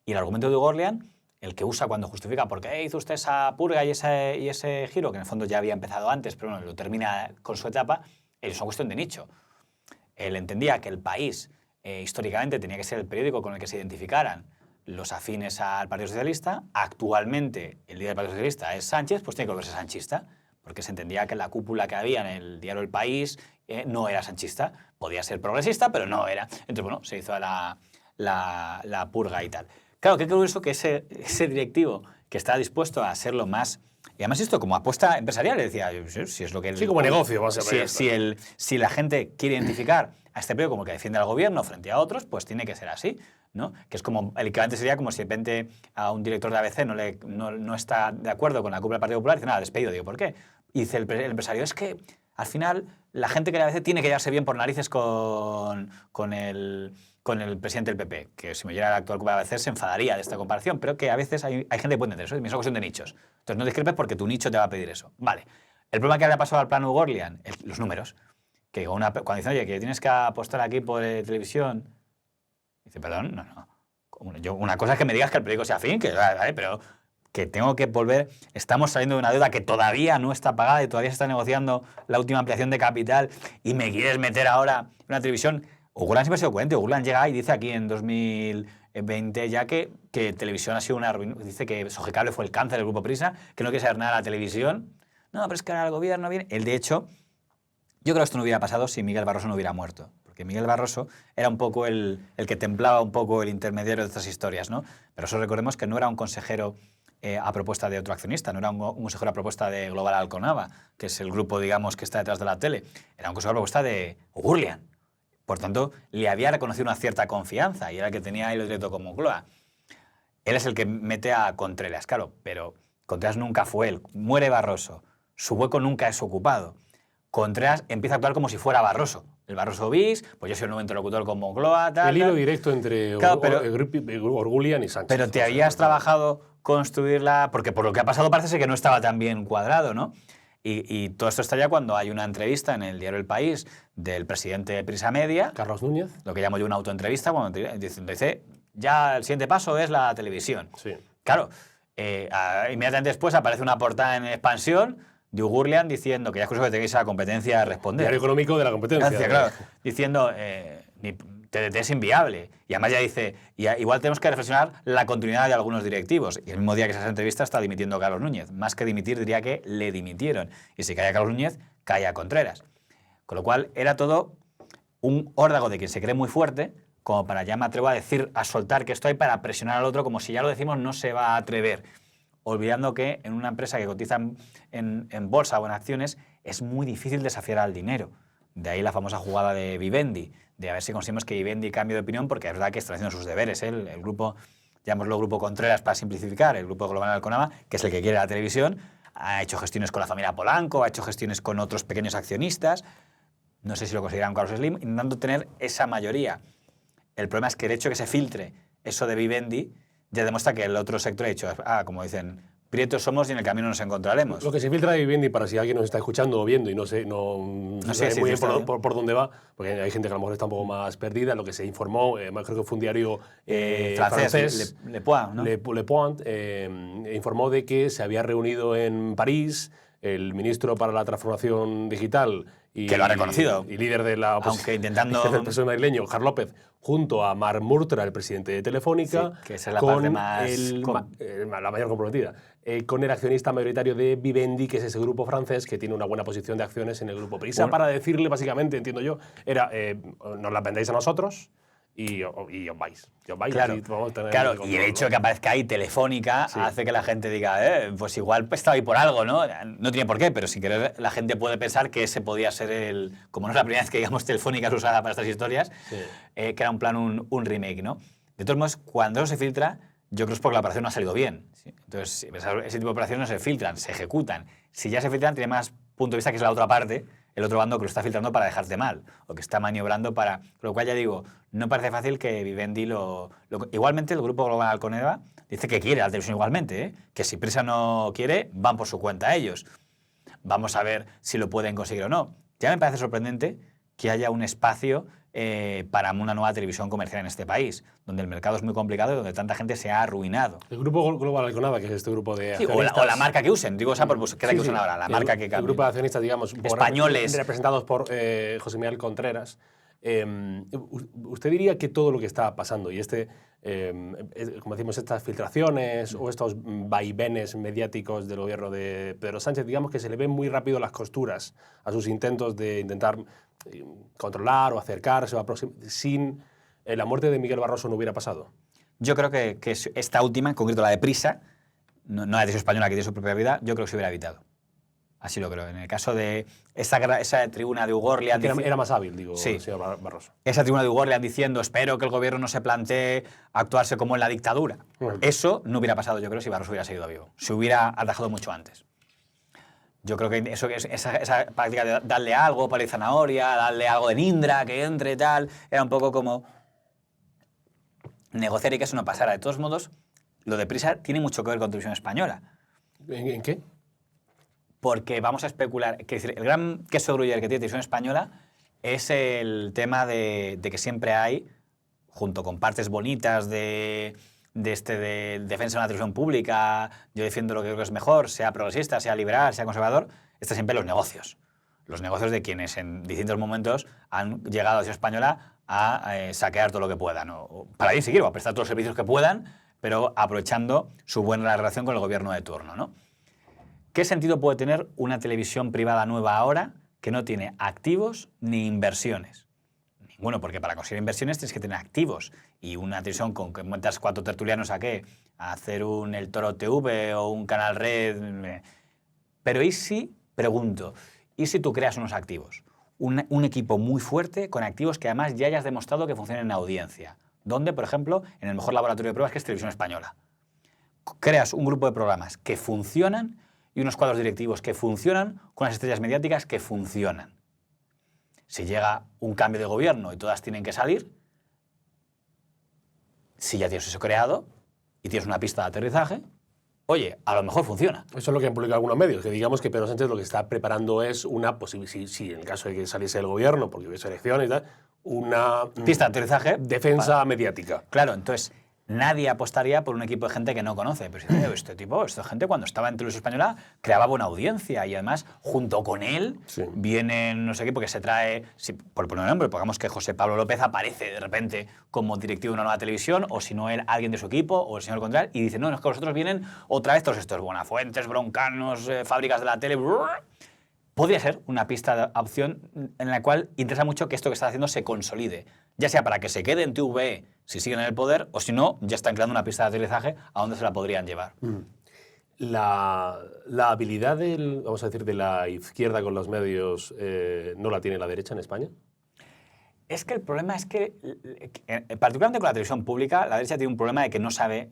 Speaker 1: Y el argumento de Orgulian, el que usa cuando justifica por qué hizo usted esa purga y ese giro, que en el fondo ya había empezado antes, pero bueno, lo termina con su etapa, es una cuestión de nicho. Él entendía que El País históricamente tenía que ser el periódico con el que se identificaran los afines al Partido Socialista. Actualmente el líder del Partido Socialista es Sánchez, pues tiene que volverse sanchista, porque se entendía que la cúpula que había en el diario El País no era sanchista. Podía ser progresista, pero no era. Entonces, bueno, se hizo la purga y tal. Claro, qué curioso que ese directivo que estaba dispuesto a hacerlo más... Y además esto como apuesta empresarial, le decía, si es lo que...
Speaker 2: Sí, como negocio, vamos a ver.
Speaker 1: Si la gente quiere identificar a este periódico como que defiende al gobierno frente a otros, pues tiene que ser así, ¿no? Que es como, el equivalente sería como si de repente a un director de ABC no está de acuerdo con la cúpula del Partido Popular y dice, nada, despedido. Digo, ¿por qué? Y dice el empresario, es que al final la gente que le ABC tiene que llevarse bien por narices con el presidente del PP, que si me llegara el actual cúpula de ABC se enfadaría de esta comparación, pero que a veces hay gente que puede entender eso, es una cuestión de nichos. Entonces no discrepes porque tu nicho te va a pedir eso. Vale. El problema que le ha pasado al plan Orgulian, los números, que cuando dicen, oye, que tienes que apostar aquí por televisión, dice, perdón, no. Una cosa es que me digas que el periódico sea afín, que vale, pero que tengo que volver, estamos saliendo de una deuda que todavía no está pagada y todavía se está negociando la última ampliación de capital y me quieres meter ahora en una televisión. Orgulian siempre ha sido coherente. Orgulian llega y dice aquí en 2020 ya que televisión ha sido una ruina. Dice que Sogecable fue el cáncer del Grupo Prisa, que no quiere saber nada de la televisión. No, pero es que ahora el gobierno viene... Él, de hecho, yo creo que esto no hubiera pasado si Miguel Barroso no hubiera muerto. Porque Miguel Barroso era un poco el que templaba un poco el intermediario de estas historias, ¿no? Pero eso recordemos que no era un consejero a propuesta de otro accionista, no era un consejero a propuesta de Global Alconava, que es el grupo, digamos, que está detrás de la tele. Era un consejero a propuesta de Orgulian. Por tanto, le había reconocido una cierta confianza y era el que tenía hilo directo con Moncloa. Él es el que mete a Contreras, claro, pero Contreras nunca fue él. Muere Barroso. Su hueco nunca es ocupado. Contreras empieza a actuar como si fuera Barroso. El Barroso bis, pues yo soy el nuevo interlocutor con Moncloa, tal.
Speaker 2: El hilo directo entre Orgulian y Sánchez.
Speaker 1: Pero te habías trabajado construirla, porque por lo que ha pasado parece ser que no estaba tan bien cuadrado, ¿no? Y todo esto está ya cuando hay una entrevista en el diario El País del presidente de Prisa Media,
Speaker 2: Carlos Núñez,
Speaker 1: lo que llamo yo una autoentrevista, cuando dice, ya el siguiente paso es la televisión.
Speaker 2: Sí.
Speaker 1: Claro, inmediatamente después aparece una portada en Expansión de Ugurlian diciendo que ya es cosa que tenéis la competencia de responder.
Speaker 2: Diario económico de la competencia.
Speaker 1: Claro, diciendo, TDT es inviable. Y además ya dice, igual tenemos que reflexionar la continuidad de algunos directivos. Y el mismo día que se hace entrevista está dimitiendo Carlos Núñez. Más que dimitir, diría que le dimitieron. Y si caía Carlos Núñez, caía Contreras. Con lo cual era todo un órdago de quien se cree muy fuerte, como para, ya me atrevo a decir, a soltar que estoy para presionar al otro, como si ya lo decimos no se va a atrever. Olvidando que en una empresa que cotiza en bolsa o en acciones es muy difícil desafiar al dinero. De ahí la famosa jugada de Vivendi, de a ver si conseguimos que Vivendi cambie de opinión, porque es verdad que está haciendo sus deberes. El grupo, llamémoslo Grupo Contreras para simplificar, el Grupo Global Alconama, que es el que quiere la televisión, ha hecho gestiones con la familia Polanco, ha hecho gestiones con otros pequeños accionistas, no sé si lo conseguirán Carlos Slim, intentando tener esa mayoría. El problema es que el hecho de que se filtre eso de Vivendi ya demuestra que el otro sector ha dicho, como dicen, prietos somos y en el camino nos encontraremos.
Speaker 2: Lo que se filtra de Vivendi, para si alguien nos está escuchando o viendo y no sabe muy bien por dónde va, porque hay gente que a lo mejor está un poco más perdida, lo que se informó, creo que fue un diario francés,
Speaker 1: Le Point, ¿no?
Speaker 2: Le Point, informó de que se había reunido en París el ministro para la transformación digital y,
Speaker 1: que lo ha reconocido.
Speaker 2: Y líder de la
Speaker 1: oposición, aunque intentando
Speaker 2: del PSOE madrileño, Jar López, junto a Marc Murtra, el presidente de Telefónica,
Speaker 1: sí, que es la parte más
Speaker 2: la mayor comprometida, con el accionista mayoritario de Vivendi, que es ese grupo francés que tiene una buena posición de acciones en el grupo Prisa, para decirle, básicamente, entiendo yo, era, nos la vendéis a nosotros y os vais.
Speaker 1: Claro, y el hecho de que aparezca ahí Telefónica hace que la gente diga, pues igual estaba ahí por algo, ¿no? No tiene por qué, pero sin querer la gente puede pensar que ese podía ser como no es la primera vez que digamos Telefónica es usada para estas historias, que era un plan, un remake, ¿no? De todos modos, cuando eso se filtra, yo creo que es porque la operación no ha salido bien. ¿Sí? Entonces, ese tipo de operaciones no se filtran, se ejecutan. Si ya se filtran, tiene más punto de vista que es la otra parte, el otro bando que lo está filtrando para dejarte mal, o que está maniobrando para... Con lo cual ya digo, no parece fácil que Vivendi igualmente el Grupo Global Alconeva dice que quiere la televisión igualmente, que si Prisa no quiere, van por su cuenta ellos. Vamos a ver si lo pueden conseguir o no. Ya me parece sorprendente que haya un espacio para una nueva televisión comercial en este país, donde el mercado es muy complicado y donde tanta gente se ha arruinado.
Speaker 2: El Grupo Global Alconava, que es este grupo de accionistas...
Speaker 1: O la marca que usen, digo esa por que usen ahora, la marca que cambie.
Speaker 2: El grupo de accionistas, digamos,
Speaker 1: españoles,
Speaker 2: representados por José Miguel Contreras. ¿Usted diría que todo lo que está pasando y como decimos, estas filtraciones o estos vaivenes mediáticos del gobierno de Pedro Sánchez, digamos que se le ven muy rápido las costuras a sus intentos de intentar controlar o acercarse o sin la muerte de Miguel Barroso no hubiera pasado?
Speaker 1: Yo creo que esta última, en concreto la de Prisa, no la decisión española que tiene su propia vida, yo creo que se hubiera evitado. Así lo creo. En el caso de esa tribuna de Ugorlian...
Speaker 2: Era más hábil, digo,
Speaker 1: sí,
Speaker 2: señor Barroso.
Speaker 1: Esa tribuna de Ugorlian diciendo, espero que el gobierno no se plantee actuarse como en la dictadura. Eso no hubiera pasado, yo creo, si Barroso hubiera seguido vivo. Se hubiera atajado mucho antes. Yo creo que esa práctica de darle algo para ir zanahoria, darle algo de Nindra, que entre tal, era un poco como negociar y que eso no pasara. De todos modos, lo de Prisa tiene mucho que ver con Televisión Española.
Speaker 2: ¿En qué?
Speaker 1: Porque vamos a especular. El gran queso gruyer que tiene Televisión Española es el tema de que siempre hay, junto con partes bonitas de defensa de una televisión pública, yo defiendo lo que creo que es mejor, sea progresista, sea liberal, sea conservador, están siempre los negocios. Los negocios de quienes en distintos momentos han llegado a Televisión Española a saquear todo lo que puedan, o para ir seguir, o a prestar todos los servicios que puedan, pero aprovechando su buena relación con el gobierno de turno, ¿no? ¿Qué sentido puede tener una televisión privada nueva ahora que no tiene activos ni inversiones? Ninguno, porque para conseguir inversiones tienes que tener activos. Y una televisión con que montas 4 tertulianos a hacer un El Toro TV o un Canal Red. Pero ¿y si, pregunto, y si tú creas unos activos? Un equipo muy fuerte con activos que además ya hayas demostrado que funcionan en audiencia. ¿Dónde? Por ejemplo, en el mejor laboratorio de pruebas que es Televisión Española. Creas un grupo de programas que funcionan y y unos cuadros directivos que funcionan con unas estrellas mediáticas que funcionan. Si llega un cambio de gobierno y todas tienen que salir, si ya tienes eso creado y tienes una pista de aterrizaje, oye, a lo mejor funciona.
Speaker 2: Eso es lo que han publicado algunos medios, que digamos que Pedro Sánchez lo que está preparando es una posible, si en el caso de que saliese el gobierno, porque hubiese elecciones y tal, una
Speaker 1: Pista de aterrizaje.
Speaker 2: defensa mediática.
Speaker 1: Claro, entonces nadie apostaría por un equipo de gente que no conoce. Pero si dice, esta gente cuando estaba en Televisión Española creaba buena audiencia y además junto con él vienen, no sé qué, porque se trae, por poner un nombre, pongamos que José Pablo López aparece de repente como directivo de una nueva televisión, o si no él, alguien de su equipo, o el señor Contral, y dice, no, es que vosotros vienen otra vez todos estos Buenafuentes, Broncanos, fábricas de la tele. Podría ser una pista de opción en la cual interesa mucho que esto que está haciendo se consolide, ya sea para que se quede en TVE si siguen en el poder, o si no, ya están creando una pista de aterrizaje a donde se la podrían llevar.
Speaker 2: La habilidad vamos a decir, de la izquierda con los medios no la tiene la derecha en España.
Speaker 1: Es que el problema es que, particularmente con la televisión pública, la derecha tiene un problema de que no sabe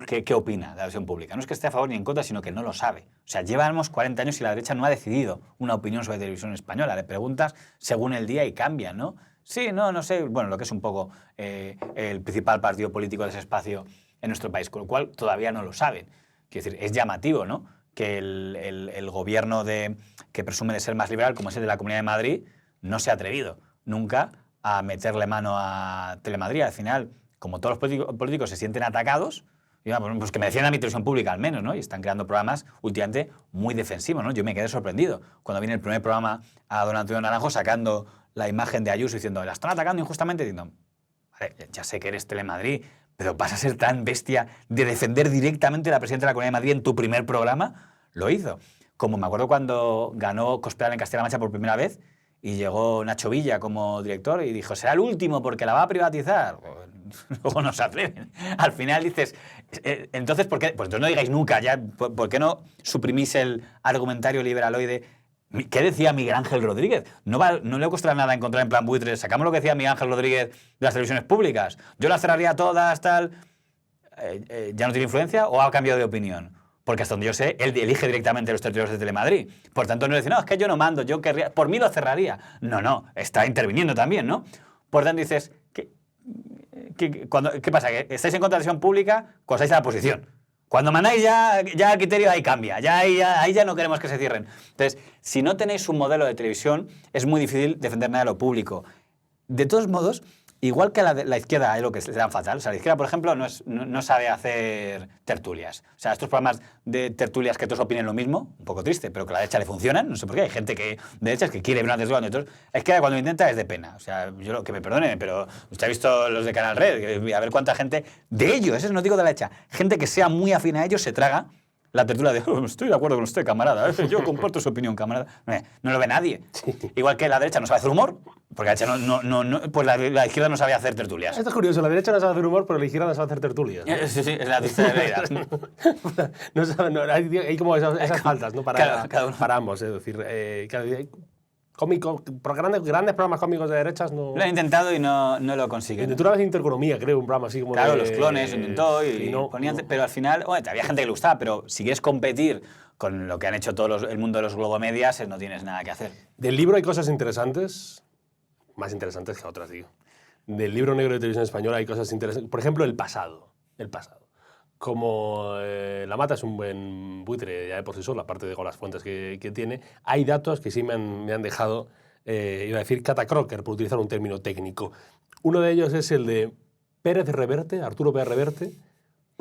Speaker 1: qué opina de la televisión pública. No es que esté a favor ni en contra, sino que no lo sabe. O sea, llevamos 40 años y la derecha no ha decidido una opinión sobre televisión española. Le preguntas según el día y cambia, ¿no? Sí, no sé. Bueno, lo que es un poco el principal partido político de ese espacio en nuestro país, con lo cual todavía no lo saben. Quiero decir, es llamativo, ¿no?, que el gobierno que presume de ser más liberal, como es el de la Comunidad de Madrid, no se ha atrevido nunca a meterle mano a Telemadrid. Al final, como todos los políticos se sienten atacados, pues que me defiendan a mi televisión pública al menos, ¿no? Y están creando programas últimamente muy defensivos, ¿no? Yo me quedé sorprendido cuando viene el primer programa a don Antonio Naranjo sacando la imagen de Ayuso diciendo, la están atacando injustamente, diciendo, vale, ya sé que eres Telemadrid, pero ¿vas a ser tan bestia de defender directamente a la presidenta de la Comunidad de Madrid en tu primer programa? Lo hizo. Como me acuerdo cuando ganó Cospedal en Castilla-La Mancha por primera vez, y llegó Nacho Villa como director y dijo, será el último porque la va a privatizar. Luego no se atreven. Al final dices, entonces, ¿por qué? Pues entonces no digáis nunca, ya, ¿por qué no suprimís el argumentario liberaloide? ¿Qué decía Miguel Ángel Rodríguez? No le costará nada encontrar en Plan Buitre. Sacamos lo que decía Miguel Ángel Rodríguez de las televisiones públicas. Yo las cerraría todas, tal. ¿Ya no tiene influencia o ha cambiado de opinión? Porque hasta donde yo sé, él elige directamente los territorios de Telemadrid. Por tanto, no dice, no, es que yo no mando, yo querría, por mí lo cerraría. No, está interviniendo también, ¿no? Por tanto, dices, ¿qué pasa? ¿Que estáis en contra de la televisión pública cuando estáis en la oposición? Cuando mandáis ya el criterio ahí cambia, ahí ya no queremos que se cierren. Entonces, si no tenéis un modelo de televisión, es muy difícil defender nada de lo público. De todos modos, igual que la izquierda es lo que se dan fatal. O sea, la izquierda, por ejemplo, no sabe hacer tertulias. O sea, estos programas de tertulias que todos opinen lo mismo, un poco triste, pero que a la derecha le funcionan. No sé por qué. Hay gente de derechas que quiere ver una tertulia donde todos... Es que cuando lo intenta es de pena. O sea, que me perdone, pero usted ha visto los de Canal Red. A ver cuánta gente... De ellos, eso no digo de la derecha. Gente que sea muy afín a ellos se traga la tertulia de estoy de acuerdo con usted, camarada. Yo comparto su opinión, camarada. No lo ve nadie. Sí. Igual que la derecha no sabe hacer humor, porque la derecha pues la izquierda no sabe hacer tertulias.
Speaker 2: Esto es curioso, la derecha no sabe hacer humor, pero la izquierda no sabe hacer tertulias.
Speaker 1: Sí, es la triste realidad.
Speaker 2: No sabe, hay como esas faltas, ¿no? Para ambos, es decir, grandes programas cómicos de derechas no...
Speaker 1: Lo han intentado y no lo consiguen.
Speaker 2: Intentó una vez Intereconomía, creo, un programa así como
Speaker 1: claro, los clones intentó y no, pero al final, había gente que le gustaba, pero si quieres competir con lo que han hecho todo el mundo de los globomedias, no tienes nada que hacer.
Speaker 2: Del libro hay cosas interesantes, más interesantes que otras, digo. Del libro negro de televisión española hay cosas interesantes. Por ejemplo, el pasado. Como La Mata es un buen buitre ya de por sí sola, aparte de con las fuentes que tiene, hay datos que sí me han dejado, iba a decir catacroker, por utilizar un término técnico. Uno de ellos es el de Arturo Pérez Reverte,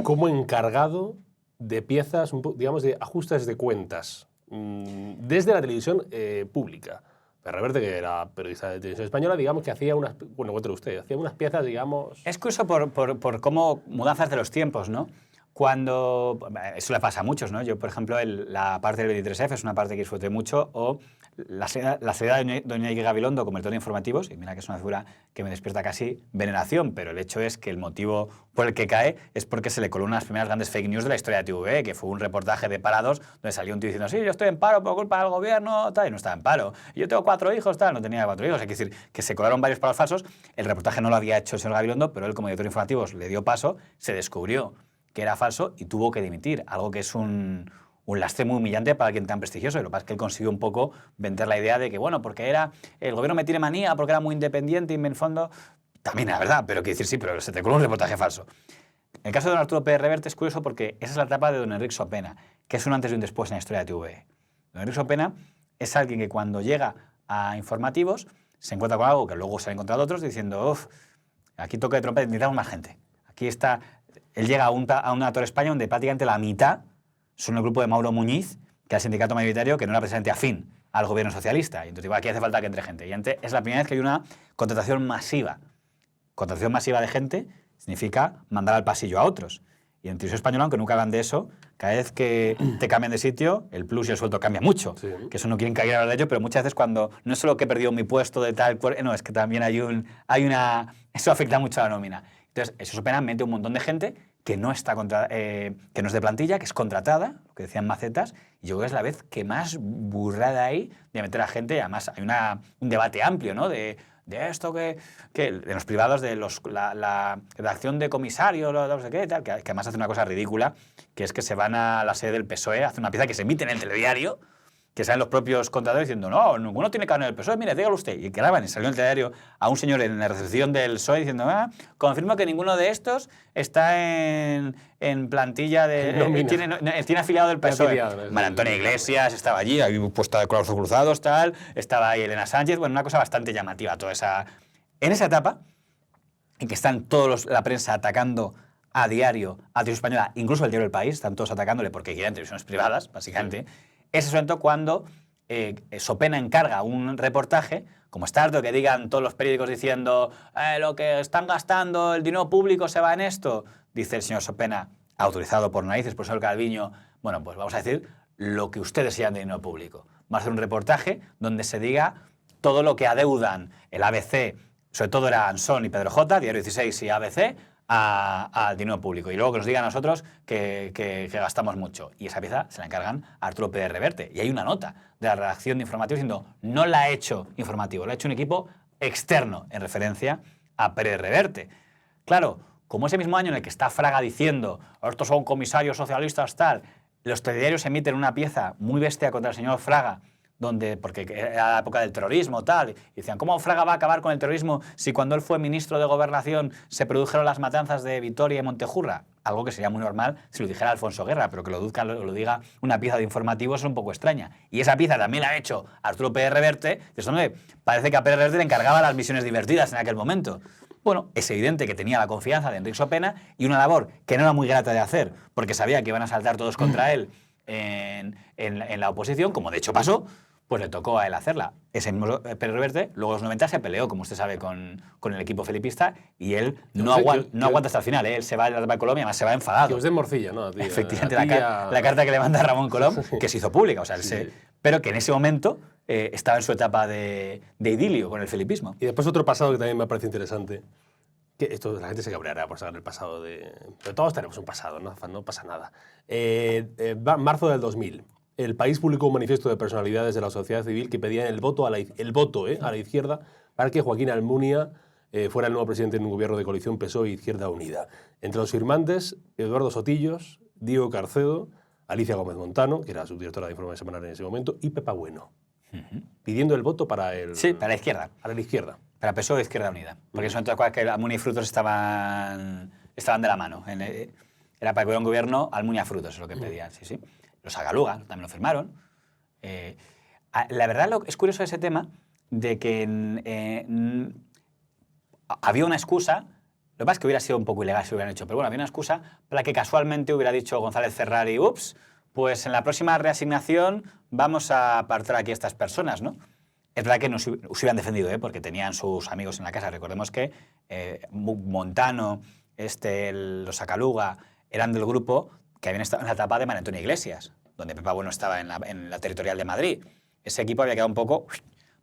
Speaker 2: como encargado de piezas, digamos, de ajustes de cuentas, desde la televisión pública. Pérez Reverte, que era periodista de televisión española, digamos que hacía unas... Bueno, cuéntelo usted, hacía unas piezas, digamos...
Speaker 1: Es curioso por cómo mudanzas de los tiempos, ¿no? Cuando... Eso le pasa a muchos, ¿no? Yo, por ejemplo, la parte del 23F es una parte que disfruté mucho, o la seriedad de doña Iñaki Gabilondo como el tono de informativos, y mira que es una figura que me despierta casi veneración, pero el hecho es que el motivo por el que cae es porque se le coló una de las primeras grandes fake news de la historia de TVE, que fue un reportaje de parados donde salió un tío diciendo, sí, yo estoy en paro por culpa del gobierno, tal, y no estaba en paro. Y yo tengo 4 hijos, tal, no tenía 4 hijos. Es decir, que se colaron varios paros falsos. El reportaje no lo había hecho el señor Gabilondo, pero él como director de informativos le dio paso, se descubrió que era falso y tuvo que dimitir, algo que es un un lastre muy humillante para alguien tan prestigioso. Y lo que pasa es que él consiguió un poco vender la idea de que, bueno, porque el gobierno me tiene manía, porque era muy independiente y en el fondo también era verdad, pero quiero decir, sí, pero se te coló un reportaje falso. En el caso de don Arturo Pérez Reverte es curioso porque esa es la etapa de don Enric Sopena, que es un antes y un después en la historia de TVE. Don Enric Sopena es alguien que cuando llega a informativos se encuentra con algo que luego se han encontrado otros diciendo, uff, aquí toque de trompeta, necesitamos más gente. Aquí está, él llega a una Torre España donde prácticamente la mitad son el grupo de Mauro Muñiz, que era el sindicato mayoritario, que no era precisamente afín al gobierno socialista. Y entonces digo, aquí hace falta que entre gente. Y es la primera vez que hay una contratación masiva. Contratación masiva de gente significa mandar al pasillo a otros. Y en Televisión Española, aunque nunca hablan de eso, cada vez que te cambian de sitio, el plus y el sueldo cambia mucho. Sí. Que eso no quieren caer hablar de ello, pero muchas veces cuando no es solo que he perdido mi puesto de tal, no, es que también eso afecta mucho a la nómina. Entonces, eso Sopena mete un montón de gente que no está que no es de plantilla, que es contratada, lo que decían macetas, y yo creo que es la vez que más burrada hay de meter a gente, y además hay un debate amplio, ¿no? De esto que de los privados, de la redacción de comisario, no sé qué, tal, que además hace una cosa ridícula, que es que se van a la sede del PSOE, hace una pieza que se emite en el telediario, que salen los propios contadores diciendo, no, ninguno tiene carnet del PSOE, mire, dígalo usted. Y graban y salió en el telediario a un señor en la recepción del PSOE diciendo, confirmo que ninguno de estos está en plantilla tiene afiliado del PSOE. María Antonia Iglesias estaba allí, ahí puesta de brazos cruzados, tal, estaba ahí Elena Sánchez, bueno, una cosa bastante llamativa toda esa... En esa etapa, en que están la prensa atacando a diario a Televisión Española, incluso el diario El País, están todos atacándole porque quieren televisiones privadas, básicamente. Ese es el momento cuando Sopena encarga un reportaje, como está harto que digan todos los periódicos diciendo lo que están gastando, el dinero público se va en esto, dice el señor Sopena, autorizado por narices, profesor Calviño, bueno, pues vamos a decir lo que ustedes llaman de dinero público. Vamos a hacer un reportaje donde se diga todo lo que adeudan el ABC, sobre todo era Ansón y Pedro J, Diario 16 y ABC, al dinero público. Y luego que nos digan a nosotros que gastamos mucho. Y esa pieza se la encargan a Arturo Pérez Reverte. Y hay una nota de la redacción de Informativo diciendo, no la ha hecho Informativo, la ha hecho un equipo externo, en referencia a Pérez Reverte. Claro, como ese mismo año en el que está Fraga diciendo, estos son comisarios socialistas, tal, los telediarios emiten una pieza muy bestia contra el señor Fraga, porque era la época del terrorismo, tal, y decían, ¿cómo Fraga va a acabar con el terrorismo si cuando él fue ministro de Gobernación se produjeron las matanzas de Vitoria y Montejurra? Algo que sería muy normal si lo dijera Alfonso Guerra, pero que lo diga una pieza de Informativos es un poco extraña. Y esa pieza también la ha hecho Arturo Pérez Reverte, donde parece que a Pérez Reverte le encargaba las misiones divertidas en aquel momento. Bueno, es evidente que tenía la confianza de Enric Sopena y una labor que no era muy grata de hacer, porque sabía que iban a saltar todos contra él en la oposición, como de hecho pasó, pues le tocó a él hacerla. Ese mismo Pérez Reverte, luego en los 90 se peleó, como usted sabe, con el equipo felipista y él no aguanta hasta el final. Él se va a la etapa de Colombia, además se va enfadado.
Speaker 2: Que os den morcilla, ¿no? Tía,
Speaker 1: efectivamente, la carta que le manda Ramón Colom, que se hizo pública, o sea, pero que en ese momento estaba en su etapa de idilio con el felipismo.
Speaker 2: Y después otro pasado que también me parece interesante, que esto la gente se cabreará por saber el pasado pero todos tenemos un pasado, no pasa nada. Marzo del 2000. El País publicó un manifiesto de personalidades de la sociedad civil que pedían el voto a la izquierda para que Joaquín Almunia fuera el nuevo presidente de un gobierno de coalición PSOE e Izquierda Unida. Entre los firmantes, Eduardo Sotillos, Diego Carcedo, Alicia Gómez Montano, que era subdirectora de Informe Semanal en ese momento, y Pepa Bueno, pidiendo el voto para el...
Speaker 1: Sí, para la izquierda.
Speaker 2: Para la izquierda.
Speaker 1: Para PSOE e Izquierda Unida. Porque son todas cosas que Almunia y Frutos estaban de la mano. Era para que hubiera un gobierno Almunia Frutos, es lo que pedían, sí. Los Agaluga también lo firmaron. La verdad es curioso ese tema de que había una excusa, lo que pasa es que hubiera sido un poco ilegal si lo hubieran hecho, pero bueno, había una excusa para que casualmente hubiera dicho González Ferrari, ups, pues en la próxima reasignación vamos a apartar aquí a estas personas, ¿no? Es verdad que nos hubieran defendido, porque tenían sus amigos en la casa. Recordemos que Montano, los Acaluga, eran del grupo que habían estado en la etapa de María Antonia Iglesias, donde Pepa Bueno estaba en la territorial de Madrid. Ese equipo había quedado un poco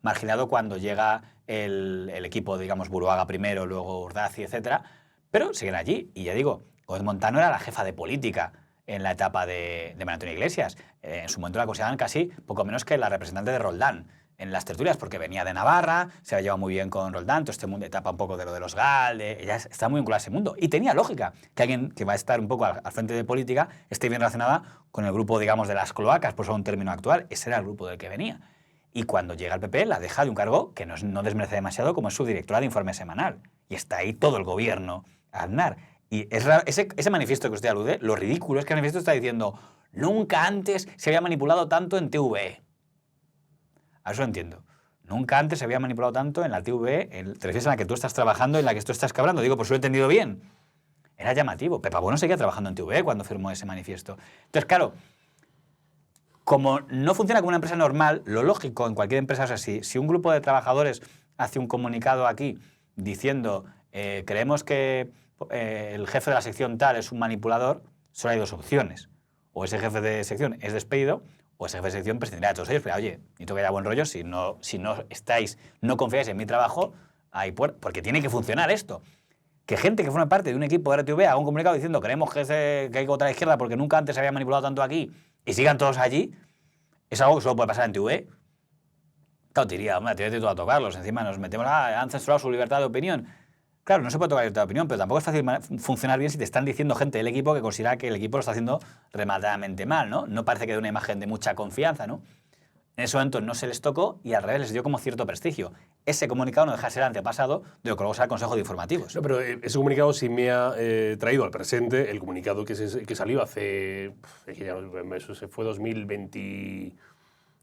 Speaker 1: marginado cuando llega el equipo, digamos, Buruaga primero, luego Urdaci, etc. Pero siguen allí. Y ya digo, Gómez Montano era la jefa de política en la etapa de María Antonia Iglesias. En su momento la consideraban casi poco menos que la representante de Roldán en las tertulias porque venía de Navarra, se había llevado muy bien con Roldán, todo este mundo, etapa un poco de lo de los GAL, ella está muy vinculada a ese mundo. Y tenía lógica que alguien que va a estar un poco al frente de política esté bien relacionada con el grupo, digamos, de las cloacas, por usar un término actual. Ese era el grupo del que venía. Y cuando llega el PP, la deja de un cargo que no desmerece demasiado, como es su directora de informe semanal. Y está ahí todo el gobierno a Aznar. Y es raro, ese manifiesto que usted alude, lo ridículo es que el manifiesto está diciendo nunca antes se había manipulado tanto en TVE. A eso lo entiendo. Nunca antes se había manipulado tanto en la TVE, te refieres a la que tú estás trabajando, en la que tú estás cabrando. Digo, pues lo he entendido bien. Era llamativo. Pepa Bueno seguía trabajando en TVE cuando firmó ese manifiesto. Entonces, claro, como no funciona como una empresa normal, lo lógico en cualquier empresa es así. Si un grupo de trabajadores hace un comunicado aquí diciendo creemos que el jefe de la sección tal es un manipulador, solo hay dos opciones. O ese jefe de sección es despedido o ese jefe de sección prescindirá de todos ellos. Pero oye, necesito que haya buen rollo, si no confiáis en mi trabajo, porque tiene que funcionar esto. Que gente que forma parte de un equipo de RTV haga un comunicado diciendo creemos que hay que votar a la izquierda porque nunca antes se había manipulado tanto aquí y sigan todos allí, es algo que solo puede pasar en TV. Claro, te diría, hombre, tírate tú a tocarlos, encima nos metemos, han censurado su libertad de opinión. Claro, no se puede tocar libertad de opinión, pero tampoco es fácil funcionar bien si te están diciendo gente del equipo que considera que el equipo lo está haciendo rematadamente mal, ¿no? No parece que dé una imagen de mucha confianza, ¿no? En ese momento no se les tocó y al revés les dio como cierto prestigio. Ese comunicado no deja de ser antepasado de lo que luego será el Consejo de Informativos.
Speaker 2: No, pero ese comunicado sí me ha traído al presente el comunicado que salió hace... Eso se fue 2020...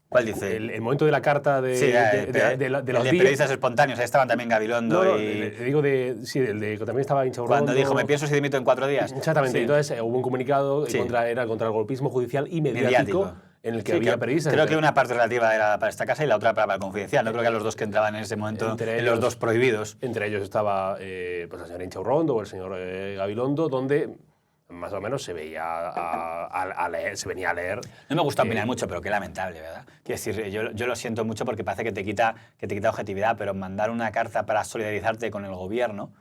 Speaker 1: ¿Cuál dice?
Speaker 2: El momento de la carta de,
Speaker 1: sí,
Speaker 2: de los
Speaker 1: periodistas espontáneos, ahí estaban también Gabilondo
Speaker 2: no,
Speaker 1: y...
Speaker 2: digo sí, el de que también estaba Inchaurrondo.
Speaker 1: Cuando dijo, me pienso si dimito en 4 días.
Speaker 2: Exactamente,
Speaker 1: sí.
Speaker 2: Entonces hubo un comunicado
Speaker 1: sí.
Speaker 2: contra el golpismo judicial y mediático. En el que había periodistas.
Speaker 1: Creo que una parte relativa era para esta casa y la otra para el Confidencial. No creo que eran los dos que entraban en ese momento, en los dos prohibidos.
Speaker 2: Entre ellos estaba pues la señora Inchaurrondo o el señor Gabilondo, donde más o menos se veía se venía a leer.
Speaker 1: No me gusta opinar mucho, pero qué lamentable, ¿verdad? Quiero decir, yo lo siento mucho porque parece que te quita objetividad, pero mandar una carta para solidarizarte con el gobierno,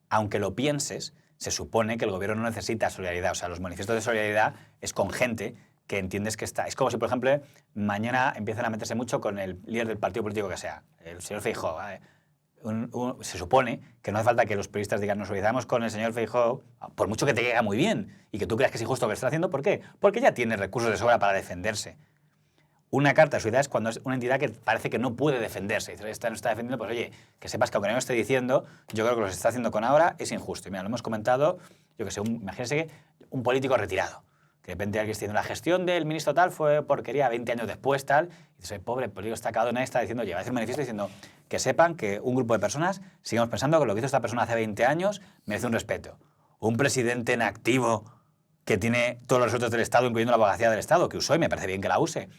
Speaker 1: aunque lo pienses, se supone que el gobierno no necesita solidaridad. O sea, los manifiestos de solidaridad es con gente que entiendes que está... Es como si, por ejemplo, mañana empiezan a meterse mucho con el líder del partido político que sea, el señor Feijóo. Se supone que no hace falta que los periodistas digan nos solidarizamos con el señor Feijóo, por mucho que te llegue muy bien y que tú creas que es injusto lo que está haciendo. ¿Por qué? Porque ya tiene recursos de sobra para defenderse. Una carta de solidaridad es cuando es una entidad que parece que no puede defenderse. Y esta no está defendiendo, pues oye, que sepas que aunque no lo esté diciendo, yo creo que lo que se está haciendo con ahora es injusto. Y mira, lo hemos comentado, yo que sé, imagínense que un político retirado, que de repente alguien está diciendo la gestión del ministro tal fue porquería 20 años después tal, y dice, pobre político está acabado, nadie está diciendo, oye, va a hacer un manifiesto diciendo que sepan que un grupo de personas sigamos pensando que lo que hizo esta persona hace 20 años merece un respeto. Un presidente en activo que tiene todos los resortes del Estado, incluyendo la abogacía del Estado, que usó y me parece bien que la use.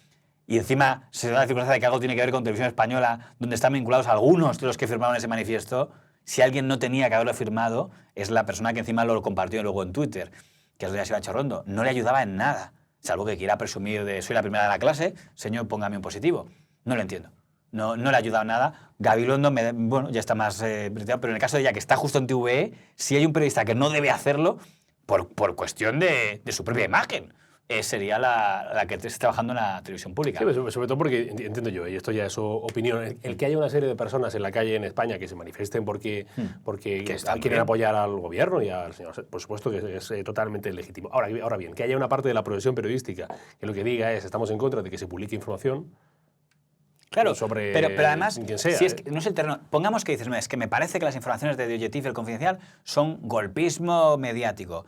Speaker 1: Y encima se da la circunstancia de que algo tiene que ver con Televisión Española, donde están vinculados algunos de los que firmaron ese manifiesto. Si alguien no tenía que haberlo firmado, es la persona que encima lo compartió luego en Twitter, que es Iván Inchaurrondo. No le ayudaba en nada, salvo que quiera presumir de soy la primera de la clase, señor, póngame un positivo. No lo entiendo. No le ha ayudado en nada. Gabilondo, bueno, ya está más pero en el caso de ella, que está justo en TVE, si hay un periodista que no debe hacerlo, por cuestión de su propia imagen, sería la que esté trabajando en la televisión pública.
Speaker 2: Sí, sobre todo porque, entiendo yo, y esto ya es opinión, el que haya una serie de personas en la calle en España que se manifiesten porque quieren apoyar al gobierno y al señor, por supuesto que es totalmente legítimo. Ahora bien, que haya una parte de la profesión periodística que lo que diga es estamos en contra de que se publique información.
Speaker 1: Claro,
Speaker 2: sobre
Speaker 1: pero además,
Speaker 2: quien sea,
Speaker 1: si es que no es el terreno. Pongamos que dices, no, es que me parece que las informaciones de Objectif y El Confidencial son golpismo mediático.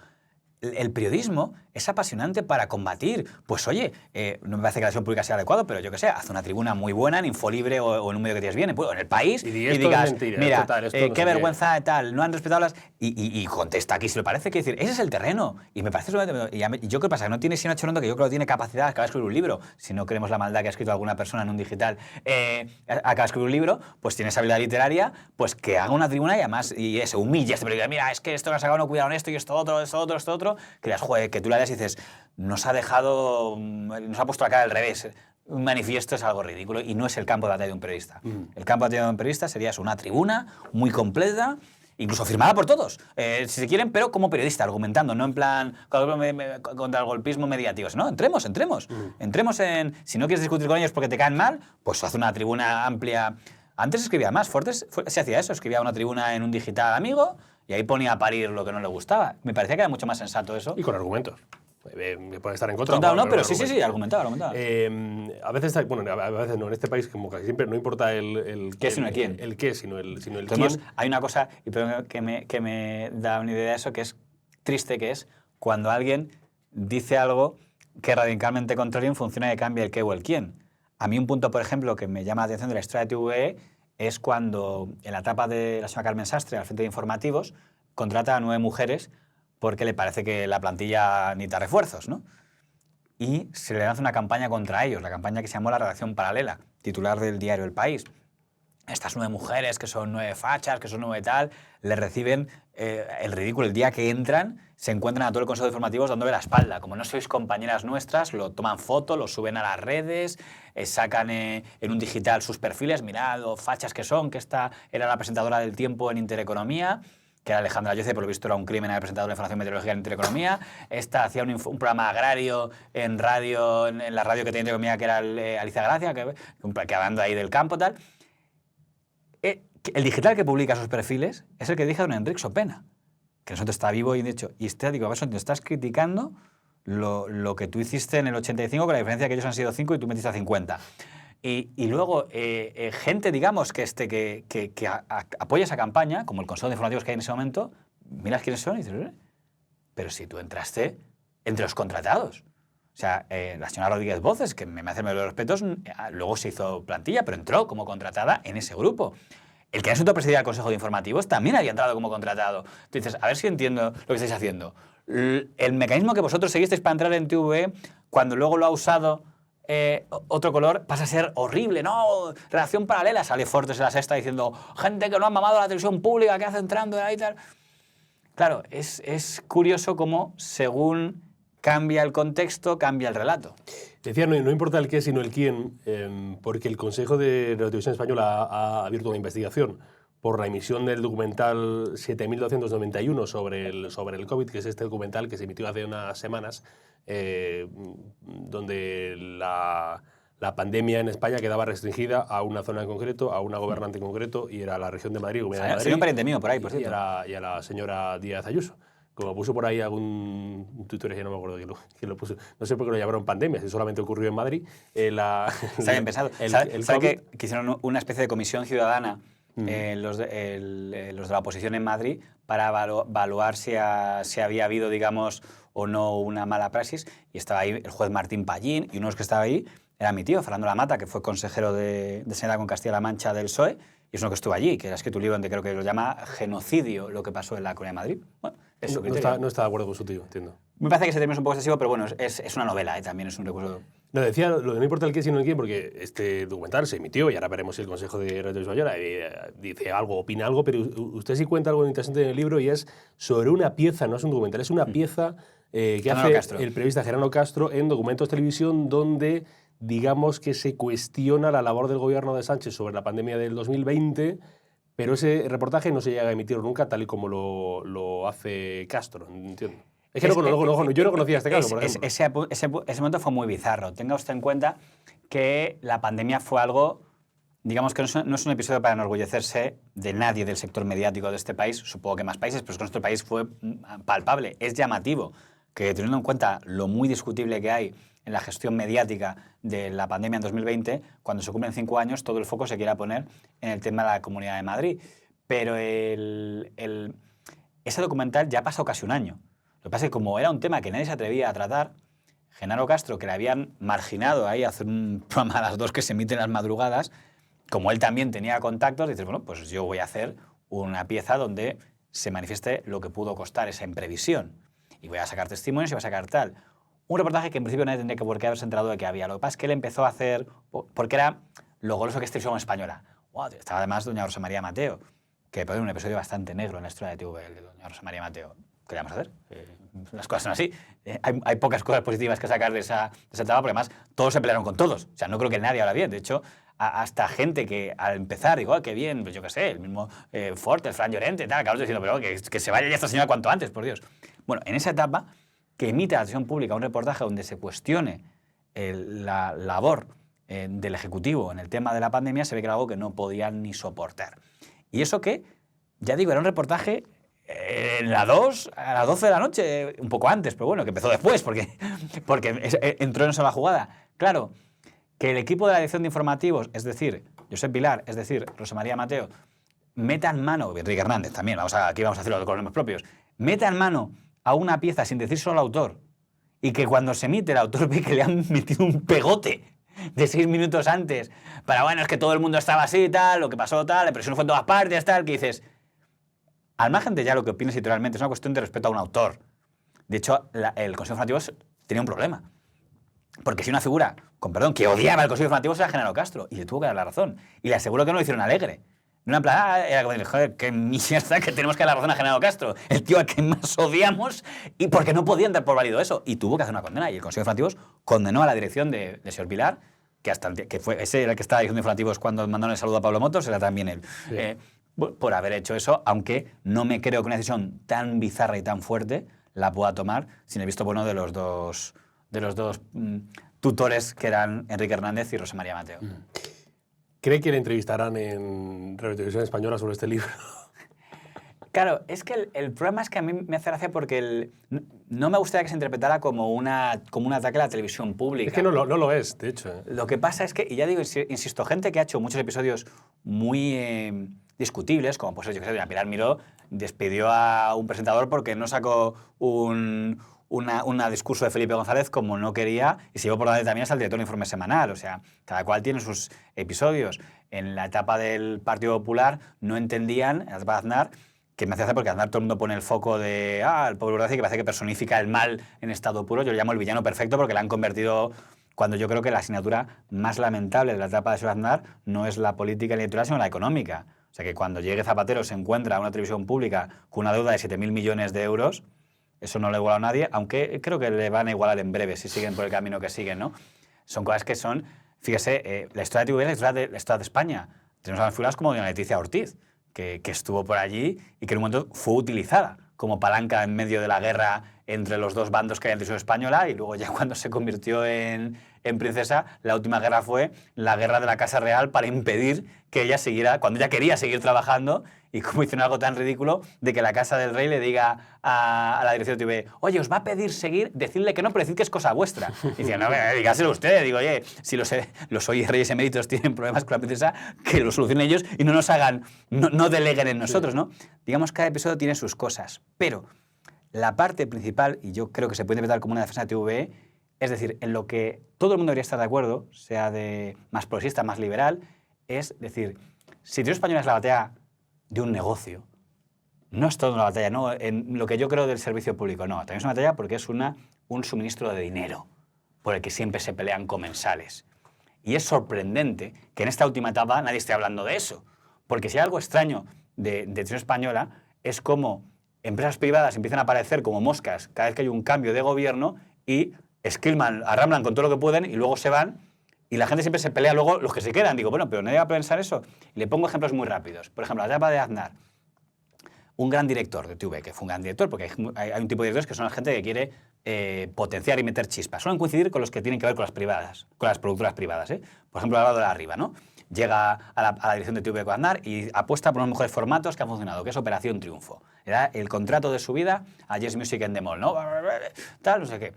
Speaker 1: El periodismo es apasionante para combatir. Pues oye, no me parece que la televisión pública sea adecuado, pero yo que sé, haz una tribuna muy buena en Infolibre o en un medio que tienes bien, pues, en El País, y digas, mentira, mira, qué vergüenza tal, no han respetado las... Y contesta aquí si le parece, que decir, ese es el terreno. Y me parece... Y yo creo que pasa, que no tiene sino Inchaurrondo, que yo creo que tiene capacidad, acaba de escribir un libro, si no queremos la maldad que ha escrito alguna persona en un digital, acaba de escribir un libro, pues tiene esa habilidad literaria, pues que haga una tribuna y además se humilla a este periodista, mira, es que esto que has sacado no cuidaron esto y esto otro, que que tú la leas y dices, nos ha puesto la cara al revés. Un manifiesto es algo ridículo y no es el campo de batalla de un periodista. El campo de batalla de un periodista sería eso, una tribuna muy completa incluso firmada por todos, si se quieren, pero como periodista, argumentando, no en plan contra el golpismo mediático. No, entremos. Entremos en... Si no quieres discutir con ellos porque te caen mal, pues haz una tribuna amplia. Antes escribía más, Fortes se hacía eso, escribía una tribuna en un digital amigo y ahí ponía a parir lo que no le gustaba. Me parecía que era mucho más sensato eso.
Speaker 2: Y con argumentos. Puede estar en contra.
Speaker 1: Contado, no, pero sí, argumentaba.
Speaker 2: A veces, bueno, a veces no, en este país como casi siempre no importa el
Speaker 1: qué, sino el quién.
Speaker 2: El qué, sino el
Speaker 1: Entonces,
Speaker 2: quién.
Speaker 1: Hay una cosa que me da una idea de eso que es triste, que es cuando alguien dice algo que es radicalmente contrario en función de que cambia el qué o el quién. A mí un punto, por ejemplo, que me llama la atención de la historia de TVE es cuando en la etapa de la señora Carmen Sastre al frente de informativos contrata a 9 mujeres porque le parece que la plantilla necesita refuerzos, ¿no? Y se le lanza una campaña contra ellos, la campaña que se llamó La Redacción Paralela, titular del diario El País. Estas 9 mujeres, que son 9 fachas, que son 9 tal, le reciben el ridículo. El día que entran, se encuentran a todo el Consejo de Informativos dándole la espalda. Como no sois compañeras nuestras, lo toman foto, lo suben a las redes, sacan en un digital sus perfiles, mirad lo fachas que son, que esta era la presentadora del Tiempo en Intereconomía, que era Alejandra Lloce, por lo visto era un crimen haber presentado la información meteorológica en Intereconomía. Esta hacía un programa agrario en radio, en la radio que tenía Intereconomía, que era Alicia Gracia, que hablando ahí del campo tal. El digital que publica sus perfiles es el que dirige don Enrique Sopena, que nosotros está vivo y de hecho, y digo, a ver, te estás criticando lo que tú hiciste en el 85, con la diferencia que ellos han sido 5 y tú metiste a 50. Y luego, gente, digamos, que apoya esa campaña, como el Consejo de Informativos que hay en ese momento, miras quiénes son y dices, pero si tú entraste entre los contratados. O sea, la señora Rodríguez Voces, que me hace los respetos, luego se hizo plantilla, pero entró como contratada en ese grupo. El que en asunto presidía el Consejo de Informativos también había entrado como contratado. Tú dices, a ver si entiendo lo que estáis haciendo. El mecanismo que vosotros seguisteis para entrar en TVE, cuando luego lo ha usado otro color, pasa a ser horrible. No, redacción paralela. Sale Fortes en La Sexta diciendo, gente que no ha mamado a la televisión pública, que hace entrando ahí y tal. Claro, es curioso cómo, según cambia el contexto, cambia el relato.
Speaker 2: Decía, no importa el qué, sino el quién, porque el Consejo de la Televisión Española ha abierto una investigación por la emisión del documental 7291 sobre el COVID, que es este documental que se emitió hace unas semanas, donde la pandemia en España quedaba restringida a una zona en concreto, a una gobernante en concreto, y era la región de Madrid, Comunidad de Madrid.
Speaker 1: Sería un pariente mío por ahí, por cierto.
Speaker 2: Y a la señora Díaz Ayuso. Como puso por ahí algún tutor, ya no me acuerdo quién lo puso. No sé por qué lo llamaron pandemia, si solamente ocurrió en Madrid.
Speaker 1: Está bien pensado. ¿Sabe que hicieron una especie de comisión ciudadana los de la oposición en Madrid para evaluar si había habido, digamos, o no una mala praxis? Y estaba ahí el juez Martín Pallín, y uno de los que estaba ahí era mi tío, Fernando Lamata, que fue consejero de Sanidad con Castilla-La Mancha del PSOE, y es uno que estuvo allí, que ha escrito un libro donde creo que lo llama Genocidio, lo que pasó en la Comunidad de Madrid. Bueno, eso
Speaker 2: no está de acuerdo con su tío, entiendo.
Speaker 1: Me parece que ese término es un poco excesivo, pero bueno, es una novela, también es un recurso.
Speaker 2: No, decía lo de no importa el qué, sino el quién, porque este documental se emitió y ahora veremos si el Consejo de Radio Española dice algo, opina algo, pero usted sí cuenta algo interesante en el libro y es sobre una pieza, no es un documental, es una pieza que hace el periodista Gerardo Castro en Documentos Televisión, donde digamos que se cuestiona la labor del gobierno de Sánchez sobre la pandemia del 2020, pero ese reportaje no se llega a emitir nunca tal y como lo hace Castro, entiendo. Es que yo no conocía este caso, por ejemplo.
Speaker 1: Ese momento fue muy bizarro. Tenga usted en cuenta que la pandemia fue algo, digamos que no es un episodio para enorgullecerse de nadie del sector mediático de este país, supongo que más países, pero es que nuestro país fue palpable. Es llamativo que, teniendo en cuenta lo muy discutible que hay en la gestión mediática de la pandemia en 2020, cuando se cumplen 5 años, todo el foco se quiera poner en el tema de la Comunidad de Madrid. Pero ese documental ya ha pasado casi un año. Lo que pasa es que como era un tema que nadie se atrevía a tratar, Genaro Castro, que le habían marginado ahí a hacer un programa a las 2 que se emite en las madrugadas, como él también tenía contactos, dices, bueno, pues yo voy a hacer una pieza donde se manifieste lo que pudo costar esa imprevisión. Y voy a sacar testimonios y voy a sacar tal. Un reportaje que en principio nadie tendría por qué haberse enterado de que había. Lo que pasa es que él empezó a hacer, porque era lo goloso que es televisión española. Wow, estaba además doña Rosa María Mateo, que puede ser un episodio bastante negro en la historia de TV, el de doña Rosa María Mateo. ¿Qué le vamos a hacer? Las cosas son así. Hay pocas cosas positivas que sacar de esa etapa, porque además todos se pelearon con todos. O sea, no creo que nadie habla bien. De hecho, hasta gente que al empezar, digo, qué bien, pues yo qué sé, el mismo Forte, el Fran Llorente, tal, acabamos diciendo, pero que se vaya ya esta señora cuanto antes, por Dios. Bueno, en esa etapa, que emita la televisión pública un reportaje donde se cuestione la labor del Ejecutivo en el tema de la pandemia, se ve que era algo que no podían ni soportar. Y eso que, ya digo, era un reportaje en la 2, a las 12 de la noche, un poco antes, pero bueno, que empezó después, porque entró en esa la jugada. Claro, que el equipo de la dirección de informativos, es decir, Josep Pilar, es decir, Rosa María Mateo, metan mano, Enrique Hernández también, aquí vamos a hacerlo con los nombres propios, metan mano a una pieza sin decir solo al autor, y que cuando se emite el autor ve que le han metido un pegote de 6 minutos antes, para, bueno, es que todo el mundo estaba así, tal, lo que pasó, tal, la presión fue en todas partes, tal, que dices, al margen de ya lo que opines editorialmente, es una cuestión de respeto a un autor. De hecho, el Consejo de Informativos tenía un problema. Porque si una figura, con perdón, que odiaba el Consejo de Informativos era Genaro Castro, y le tuvo que dar la razón. Y le aseguro que no lo hicieron alegre. No en plan, era como decir, joder, qué mierda que tenemos que dar la razón a Genaro Castro, el tío al que más odiamos, y porque no podían dar por válido eso. Y tuvo que hacer una condena. Y el Consejo de Informativos condenó a la dirección de señor Pilar, que fue ese era el que estaba dirigiendo Informativos cuando mandaron el saludo a Pablo Motos, era también él. Sí. Por haber hecho eso, aunque no me creo que una decisión tan bizarra y tan fuerte la pueda tomar sin el visto bueno de los dos tutores que eran Enrique Hernández y Rosa María Mateo.
Speaker 2: ¿Cree que le entrevistarán en Radio Televisión Española sobre este libro?
Speaker 1: Claro, es que el problema es que a mí me hace gracia porque no me gustaría que se interpretara como un ataque a la televisión pública.
Speaker 2: Es que no lo es, de hecho.
Speaker 1: Lo que pasa es que, y ya digo, insisto, gente que ha hecho muchos episodios muy discutibles, como pues yo que sé, Pilar Miró despidió a un presentador porque no sacó un discurso de Felipe González como no quería y se llevó por delante también hasta el director de Informe Semanal. O sea, cada cual tiene sus episodios. En la etapa del Partido Popular no entendían, en la etapa de Aznar, que me hace hacer porque Aznar todo el mundo pone el foco de el pobre Urdaci, que parece que personifica el mal en estado puro. Yo lo llamo el villano perfecto porque le han convertido, cuando yo creo que la asignatura más lamentable de la etapa de Aznar no es la política ni electoral, sino la económica. O sea, que cuando llegue Zapatero se encuentra una televisión pública con una deuda de 7.000 millones de euros, eso no le iguala a nadie, aunque creo que le van a igualar en breve si siguen por el camino que siguen, ¿no? Son cosas que son, fíjese, la historia de TV es la historia de España. Tenemos a figuras como doña Leticia Ortiz, que estuvo por allí y que en un momento fue utilizada como palanca en medio de la guerra entre los dos bandos que hay en la televisión española, y luego ya cuando se convirtió en princesa, la última guerra fue la guerra de la Casa Real para impedir que ella siguiera, cuando ella quería seguir trabajando, y como hicieron algo tan ridículo de que la Casa del Rey le diga a la dirección de TV, oye, os va a pedir seguir, decirle que no, pero decid que es cosa vuestra. Y decían, no, dígaselo usted. Digo, oye, si los hoy reyes eméritos tienen problemas con la princesa, que lo solucionen ellos y no nos hagan, no deleguen en nosotros, ¿no? Digamos, cada episodio tiene sus cosas, pero la parte principal, y yo creo que se puede interpretar como una defensa de TVE, es decir, en lo que todo el mundo debería estar de acuerdo, sea de más progresista, más liberal, es decir, si Televisión Española es la batalla de un negocio, no es todo una batalla, no, en lo que yo creo del servicio público, no, también es una batalla porque es un suministro de dinero por el que siempre se pelean comensales. Y es sorprendente que en esta última etapa nadie esté hablando de eso, porque si hay algo extraño de Televisión Española es como empresas privadas empiezan a aparecer como moscas cada vez que hay un cambio de gobierno y esquilman, arramblan con todo lo que pueden y luego se van y la gente siempre se pelea luego los que se quedan. Digo, bueno, pero nadie va a pensar eso. Y le pongo ejemplos muy rápidos. Por ejemplo, la etapa de Aznar. Un gran director de TV, que fue un gran director, porque hay un tipo de directores que son la gente que quiere potenciar y meter chispas. Suelen coincidir con los que tienen que ver con las privadas, con las productoras privadas. Por ejemplo, al lado de la Arriba, ¿no? Llega a la dirección de TV con Aznar y apuesta por unos mejores formatos que han funcionado, que es Operación Triunfo. Era el contrato de su vida a Yes Music and the Mall, ¿no? Tal, no sé qué.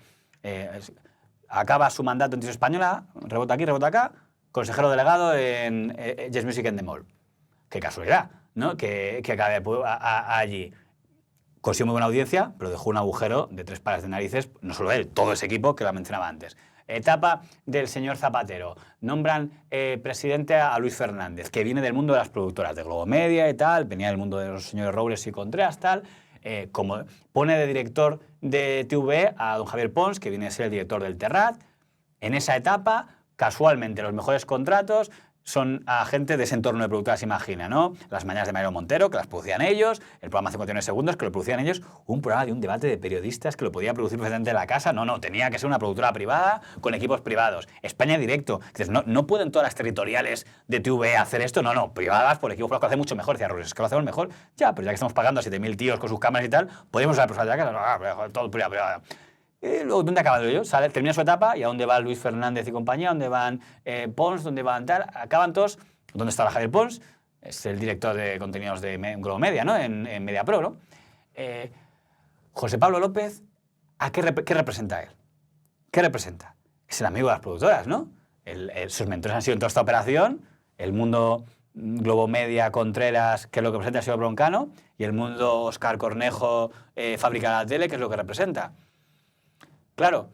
Speaker 1: Acaba su mandato en Televisión Española, rebota aquí, rebota acá, consejero delegado en Yes Music and the Mall. Qué casualidad, ¿no? Que acabe allí. Consiguió muy buena audiencia, pero dejó un agujero de 3 pares de narices, no solo él, todo ese equipo que lo mencionaba antes. Etapa del señor Zapatero. Nombran presidente a Luis Fernández, que viene del mundo de las productoras de Globo Media y tal, venía del mundo de los señores Robles y Contreras, tal. Como pone de director de TV a don Javier Pons, que viene a ser el director del Terrat. En esa etapa, casualmente, los mejores contratos, son a gente de ese entorno de productoras, imagina, ¿no? Las mañanas de Mario Montero, que las producían ellos, el programa 59 segundos, que lo producían ellos, un programa de un debate de periodistas que lo podía producir perfectamente en la casa. No, tenía que ser una productora privada con equipos privados. España Directo. Dices, no pueden todas las territoriales de TVE hacer esto, no, privadas por equipos privados que lo hacen mucho mejor. Decía Ruiz, es que lo hacemos mejor. Ya, pero ya que estamos pagando a 7.000 tíos con sus cámaras y tal, podemos usar personal de la casa. No, todo privado. Luego, ¿dónde acaba ello? Termina su etapa y a dónde va Luis Fernández y compañía, dónde van Pons, dónde van tal, acaban todos. ¿Dónde está Javier Pons? Es el director de contenidos de Globo Media, ¿no? En MediaPro, ¿no? José Pablo López, ¿qué representa él? ¿Qué representa? Es el amigo de las productoras, ¿no? Sus mentores han sido en toda esta operación, el mundo Globo Media, Contreras, que es lo que representa el señor Broncano, y el mundo Óscar Cornejo, Fábrica de la Tele, que es lo que representa. Claro,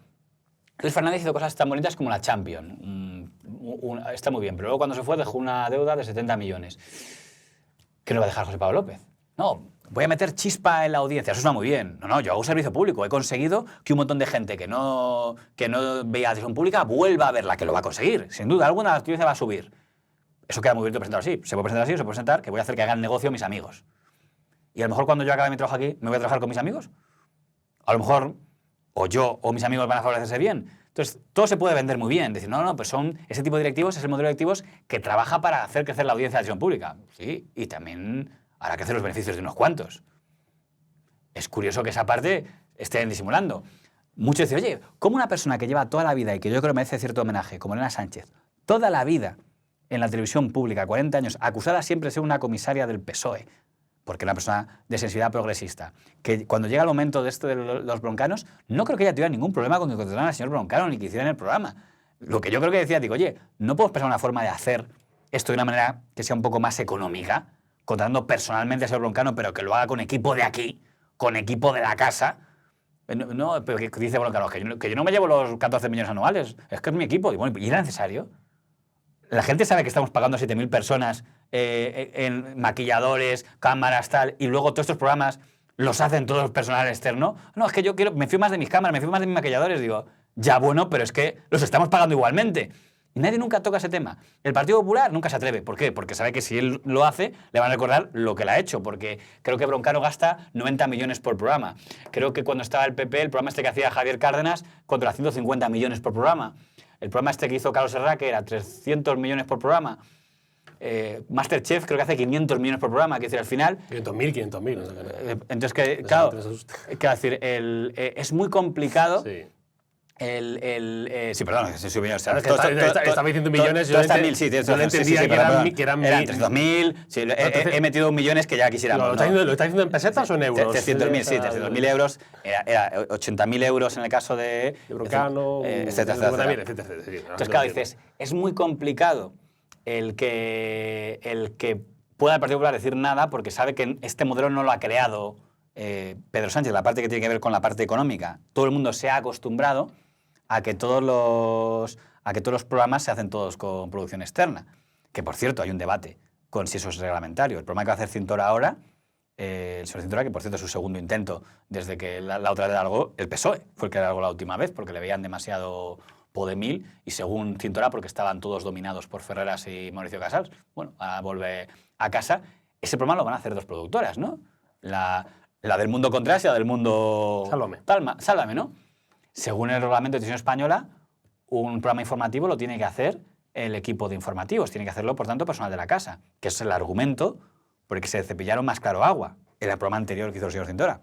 Speaker 1: Luis Fernández hizo cosas tan bonitas como la Champions. Está muy bien, pero luego cuando se fue dejó una deuda de 70 millones. ¿Qué le va a dejar José Pablo López? No, voy a meter chispa en la audiencia, eso está muy bien. No, yo hago un servicio público. He conseguido que un montón de gente que no veía la televisión pública vuelva a verla, que lo va a conseguir. Sin duda alguna, la audiencia va a subir. Eso queda muy bien presentado así. Se puede presentar así o se puede presentar que voy a hacer que hagan negocio mis amigos. Y a lo mejor cuando yo acabe mi trabajo aquí, ¿me voy a trabajar con mis amigos? A lo mejor o yo o mis amigos van a favorecerse bien. Entonces, todo se puede vender muy bien. Decir, no, pues son ese tipo de directivos, es el modelo de directivos que trabaja para hacer crecer la audiencia de la televisión pública. Sí, y también hará crecer los beneficios de unos cuantos. Es curioso que esa parte estén disimulando. Muchos dicen, oye, ¿cómo una persona que lleva toda la vida y que yo creo que merece cierto homenaje, como Elena Sánchez, toda la vida en la televisión pública, 40 años, acusada siempre de ser una comisaria del PSOE, porque era una persona de sensibilidad progresista, que cuando llega el momento de esto de los broncanos, no creo que ella tuviera ningún problema con que contrataran al señor Broncano ni que hicieran el programa. Lo que yo creo que decía, digo, oye, ¿no podemos pensar una forma de hacer esto de una manera que sea un poco más económica, contratando personalmente al señor Broncano, pero que lo haga con equipo de aquí, con equipo de la casa? No, pero que dice Broncano, que yo no me llevo los 14 millones anuales, es que es mi equipo. Y bueno, ¿y era necesario? La gente sabe que estamos pagando a 7.000 personas en maquilladores, cámaras, tal, y luego todos estos programas los hacen todo el personal externo. No, es que yo me fío más de mis cámaras, me fío más de mis maquilladores. Digo, ya bueno, pero es que los estamos pagando igualmente. Y nadie nunca toca ese tema. El Partido Popular nunca se atreve. ¿Por qué? Porque sabe que si él lo hace, le van a recordar lo que le ha hecho. Porque creo que Broncano gasta 90 millones por programa. Creo que cuando estaba el PP, el programa este que hacía Javier Cárdenas, contra 150 millones por programa. El programa este que hizo Carlos Herrera, que era 300 millones por programa. Masterchef creo que hace 500 millones por programa, que es decir, al final...
Speaker 2: 500.000.
Speaker 1: Entonces, claro, decir, es muy complicado...
Speaker 2: Sí.
Speaker 1: Sí, perdón, se subió.
Speaker 2: Estaba diciendo millones.
Speaker 1: Yo entendía
Speaker 2: que eran
Speaker 1: 300.000. Sí, he metido millones que ya quisiéramos.
Speaker 2: ¿Lo está diciendo en pesetas o en euros?
Speaker 1: 300.000, sí, 300.000 euros. Era 80.000 euros en el caso de
Speaker 2: Broncano,
Speaker 1: etcétera. Entonces, claro, dices, es muy complicado el que pueda el Partido Popular decir nada porque sabe que este modelo no lo ha creado Pedro Sánchez, la parte que tiene que ver con la parte económica. Todo el mundo se ha acostumbrado a que todos los programas se hacen todos con producción externa. Que, por cierto, hay un debate con si eso es reglamentario. El programa que va a hacer Cintora ahora, el señor Cintora, que por cierto es su segundo intento desde que la otra vez largó, el PSOE fue el que largó la última vez porque le veían demasiado podemil y según Cintora porque estaban todos dominados por Ferreras y Mauricio Casals. Bueno, ahora vuelve a casa. Ese programa lo van a hacer dos productoras, ¿no? La del Mundo Contreras y la del Mundo... Sálvame, ¿no? Según el reglamento de televisión española, un programa informativo lo tiene que hacer el equipo de informativos, tiene que hacerlo, por tanto, personal de la casa, que es el argumento por el que se cepillaron más claro agua en el programa anterior que hizo el señor Cintora.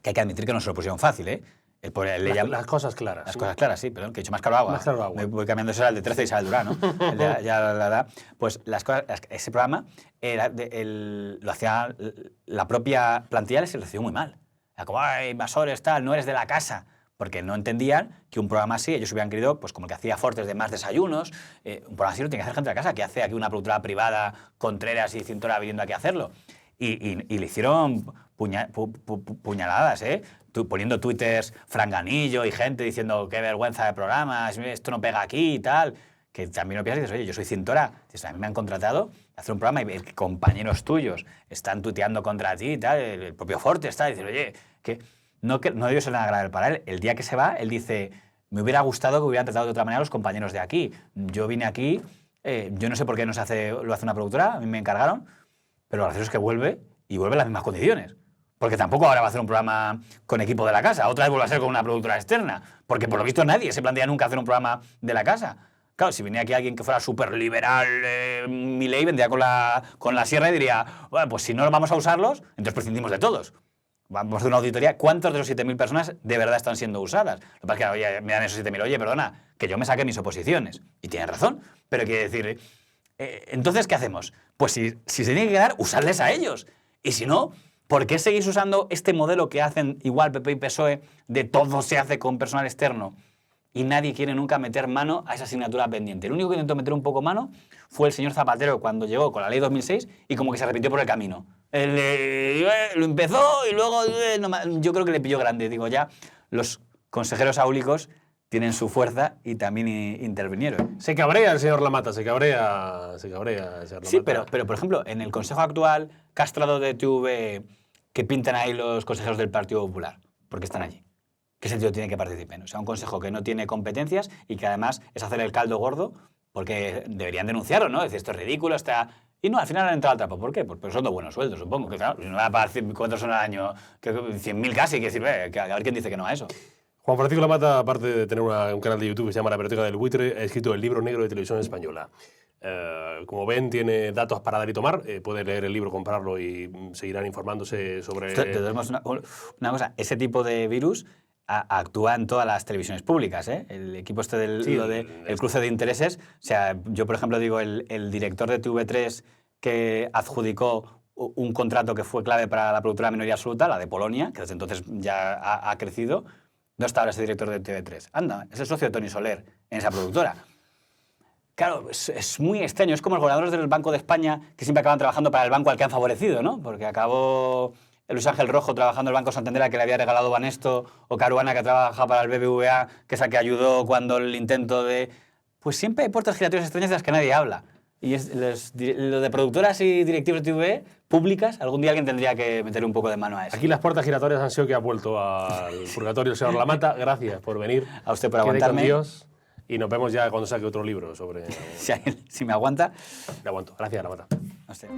Speaker 1: Que hay que admitir que no se lo pusieron fácil, ¿eh?
Speaker 2: Las cosas claras.
Speaker 1: Las cosas claras, sí, perdón, que he dicho más claro agua.
Speaker 2: Más claro agua.
Speaker 1: Me voy cambiando eso al de 13 y Isabel Durán, ¿no? Pues ese programa lo hacía la propia plantilla, les recibió muy mal. Era como, ay, invasores, tal, no eres de la casa. Porque no entendían que un programa así, ellos hubieran querido, pues como el que hacía Fortes de Más Desayunos, un programa así lo tiene que hacer gente de la casa, que hace aquí una productora privada, Contreras y Cintora viniendo aquí a hacerlo. Y le hicieron puñaladas, poniendo twitters franganillo y gente diciendo qué vergüenza de programa, esto no pega aquí y tal. Que también lo piensas y dices, oye, yo soy Cintora, a mí me han contratado a hacer un programa y compañeros tuyos están tuiteando contra ti y tal, el propio Fortes está, y dices, oye, que no debió ser nada grave para él. El día que se va, él dice, me hubiera gustado que hubieran tratado de otra manera a los compañeros de aquí. Yo vine aquí Yo no sé por qué lo hace una productora, a mí me encargaron, pero lo gracioso es que vuelve y vuelve en las mismas condiciones. Porque tampoco ahora va a hacer un programa con equipo de la casa, otra vez vuelve a ser con una productora externa, porque por lo visto nadie se plantea nunca hacer un programa de la casa. Claro, si venía aquí alguien que fuera súper liberal, Milei, vendría con la sierra y diría, bueno, pues si no vamos a usarlos, entonces prescindimos de todos. Vamos a hacer una auditoría, ¿cuántos de los 7.000 personas de verdad están siendo usadas? Lo que pasa es que oye, me dan esos 7.000, oye, perdona, que yo me saqué mis oposiciones. Y tienen razón, pero quiere decir, entonces, ¿qué hacemos? Pues si se tiene que quedar, usarles a ellos. Y si no, ¿por qué seguís usando este modelo que hacen igual PP y PSOE de todo se hace con personal externo? Y nadie quiere nunca meter mano a esa asignatura pendiente. El único que intentó meter un poco mano fue el señor Zapatero cuando llegó con la ley 2006 y como que se arrepintió por el camino. Lo empezó y luego yo creo que le pilló grande. Digo, ya los consejeros áulicos tienen su fuerza y también intervinieron.
Speaker 2: Se cabrea el señor Lammata, se cabrea el señor Lammata.
Speaker 1: Sí, pero por ejemplo, en el Consejo actual, castrado de TV, que pintan ahí los consejeros del Partido Popular, porque están allí. ¿Qué sentido tiene que participen? O sea, un consejo que no tiene competencias y que además es hacer el caldo gordo, porque deberían denunciarlo, ¿no? Decir, esto es ridículo, está... Y no, al final han entrado al trapo. ¿Por qué? Pues porque son de buenos sueldos, supongo. Que claro, si no va a pagar 400 son al año, 100.000 casi, que decir, a ver quién dice que no a eso.
Speaker 2: Juan Francisco Lammata, aparte de tener un canal de YouTube que se llama La Biblioteca del Buitre, ha escrito el libro negro de televisión española. Como ven, tiene datos para dar y tomar. Puede leer el libro, comprarlo y seguirán informándose sobre...
Speaker 1: Te damos una cosa, ese tipo de virus actúa en todas las televisiones públicas, ¿eh? El equipo este el cruce de intereses. O sea, yo, por ejemplo, digo, el director de TV3 que adjudicó un contrato que fue clave para la productora de minoría absoluta, la de Polonia, que desde entonces ya ha crecido, no está ahora ese director de TV3. Anda, es el socio de Toni Soler en esa productora. Claro, es muy extraño. Es como los gobernadores del Banco de España que siempre acaban trabajando para el banco al que han favorecido, ¿no? Porque acabó Luis Ángel Rojo trabajando en el Banco Santander que le había regalado Banesto, o Caruana que trabaja para el BBVA, que es la que ayudó cuando el intento de... Pues siempre hay puertas giratorias extrañas de las que nadie habla. Y los de productoras y directivos de TV públicas, algún día alguien tendría que meter un poco de mano a eso.
Speaker 2: Aquí las puertas giratorias han sido que ha vuelto al purgatorio el señor Lammata. Gracias por venir.
Speaker 1: A usted por aguantarme.
Speaker 2: Con Dios. Y nos vemos ya cuando saque otro libro sobre...
Speaker 1: si me aguanta.
Speaker 2: Me aguanto. Gracias, Lammata.
Speaker 1: A usted.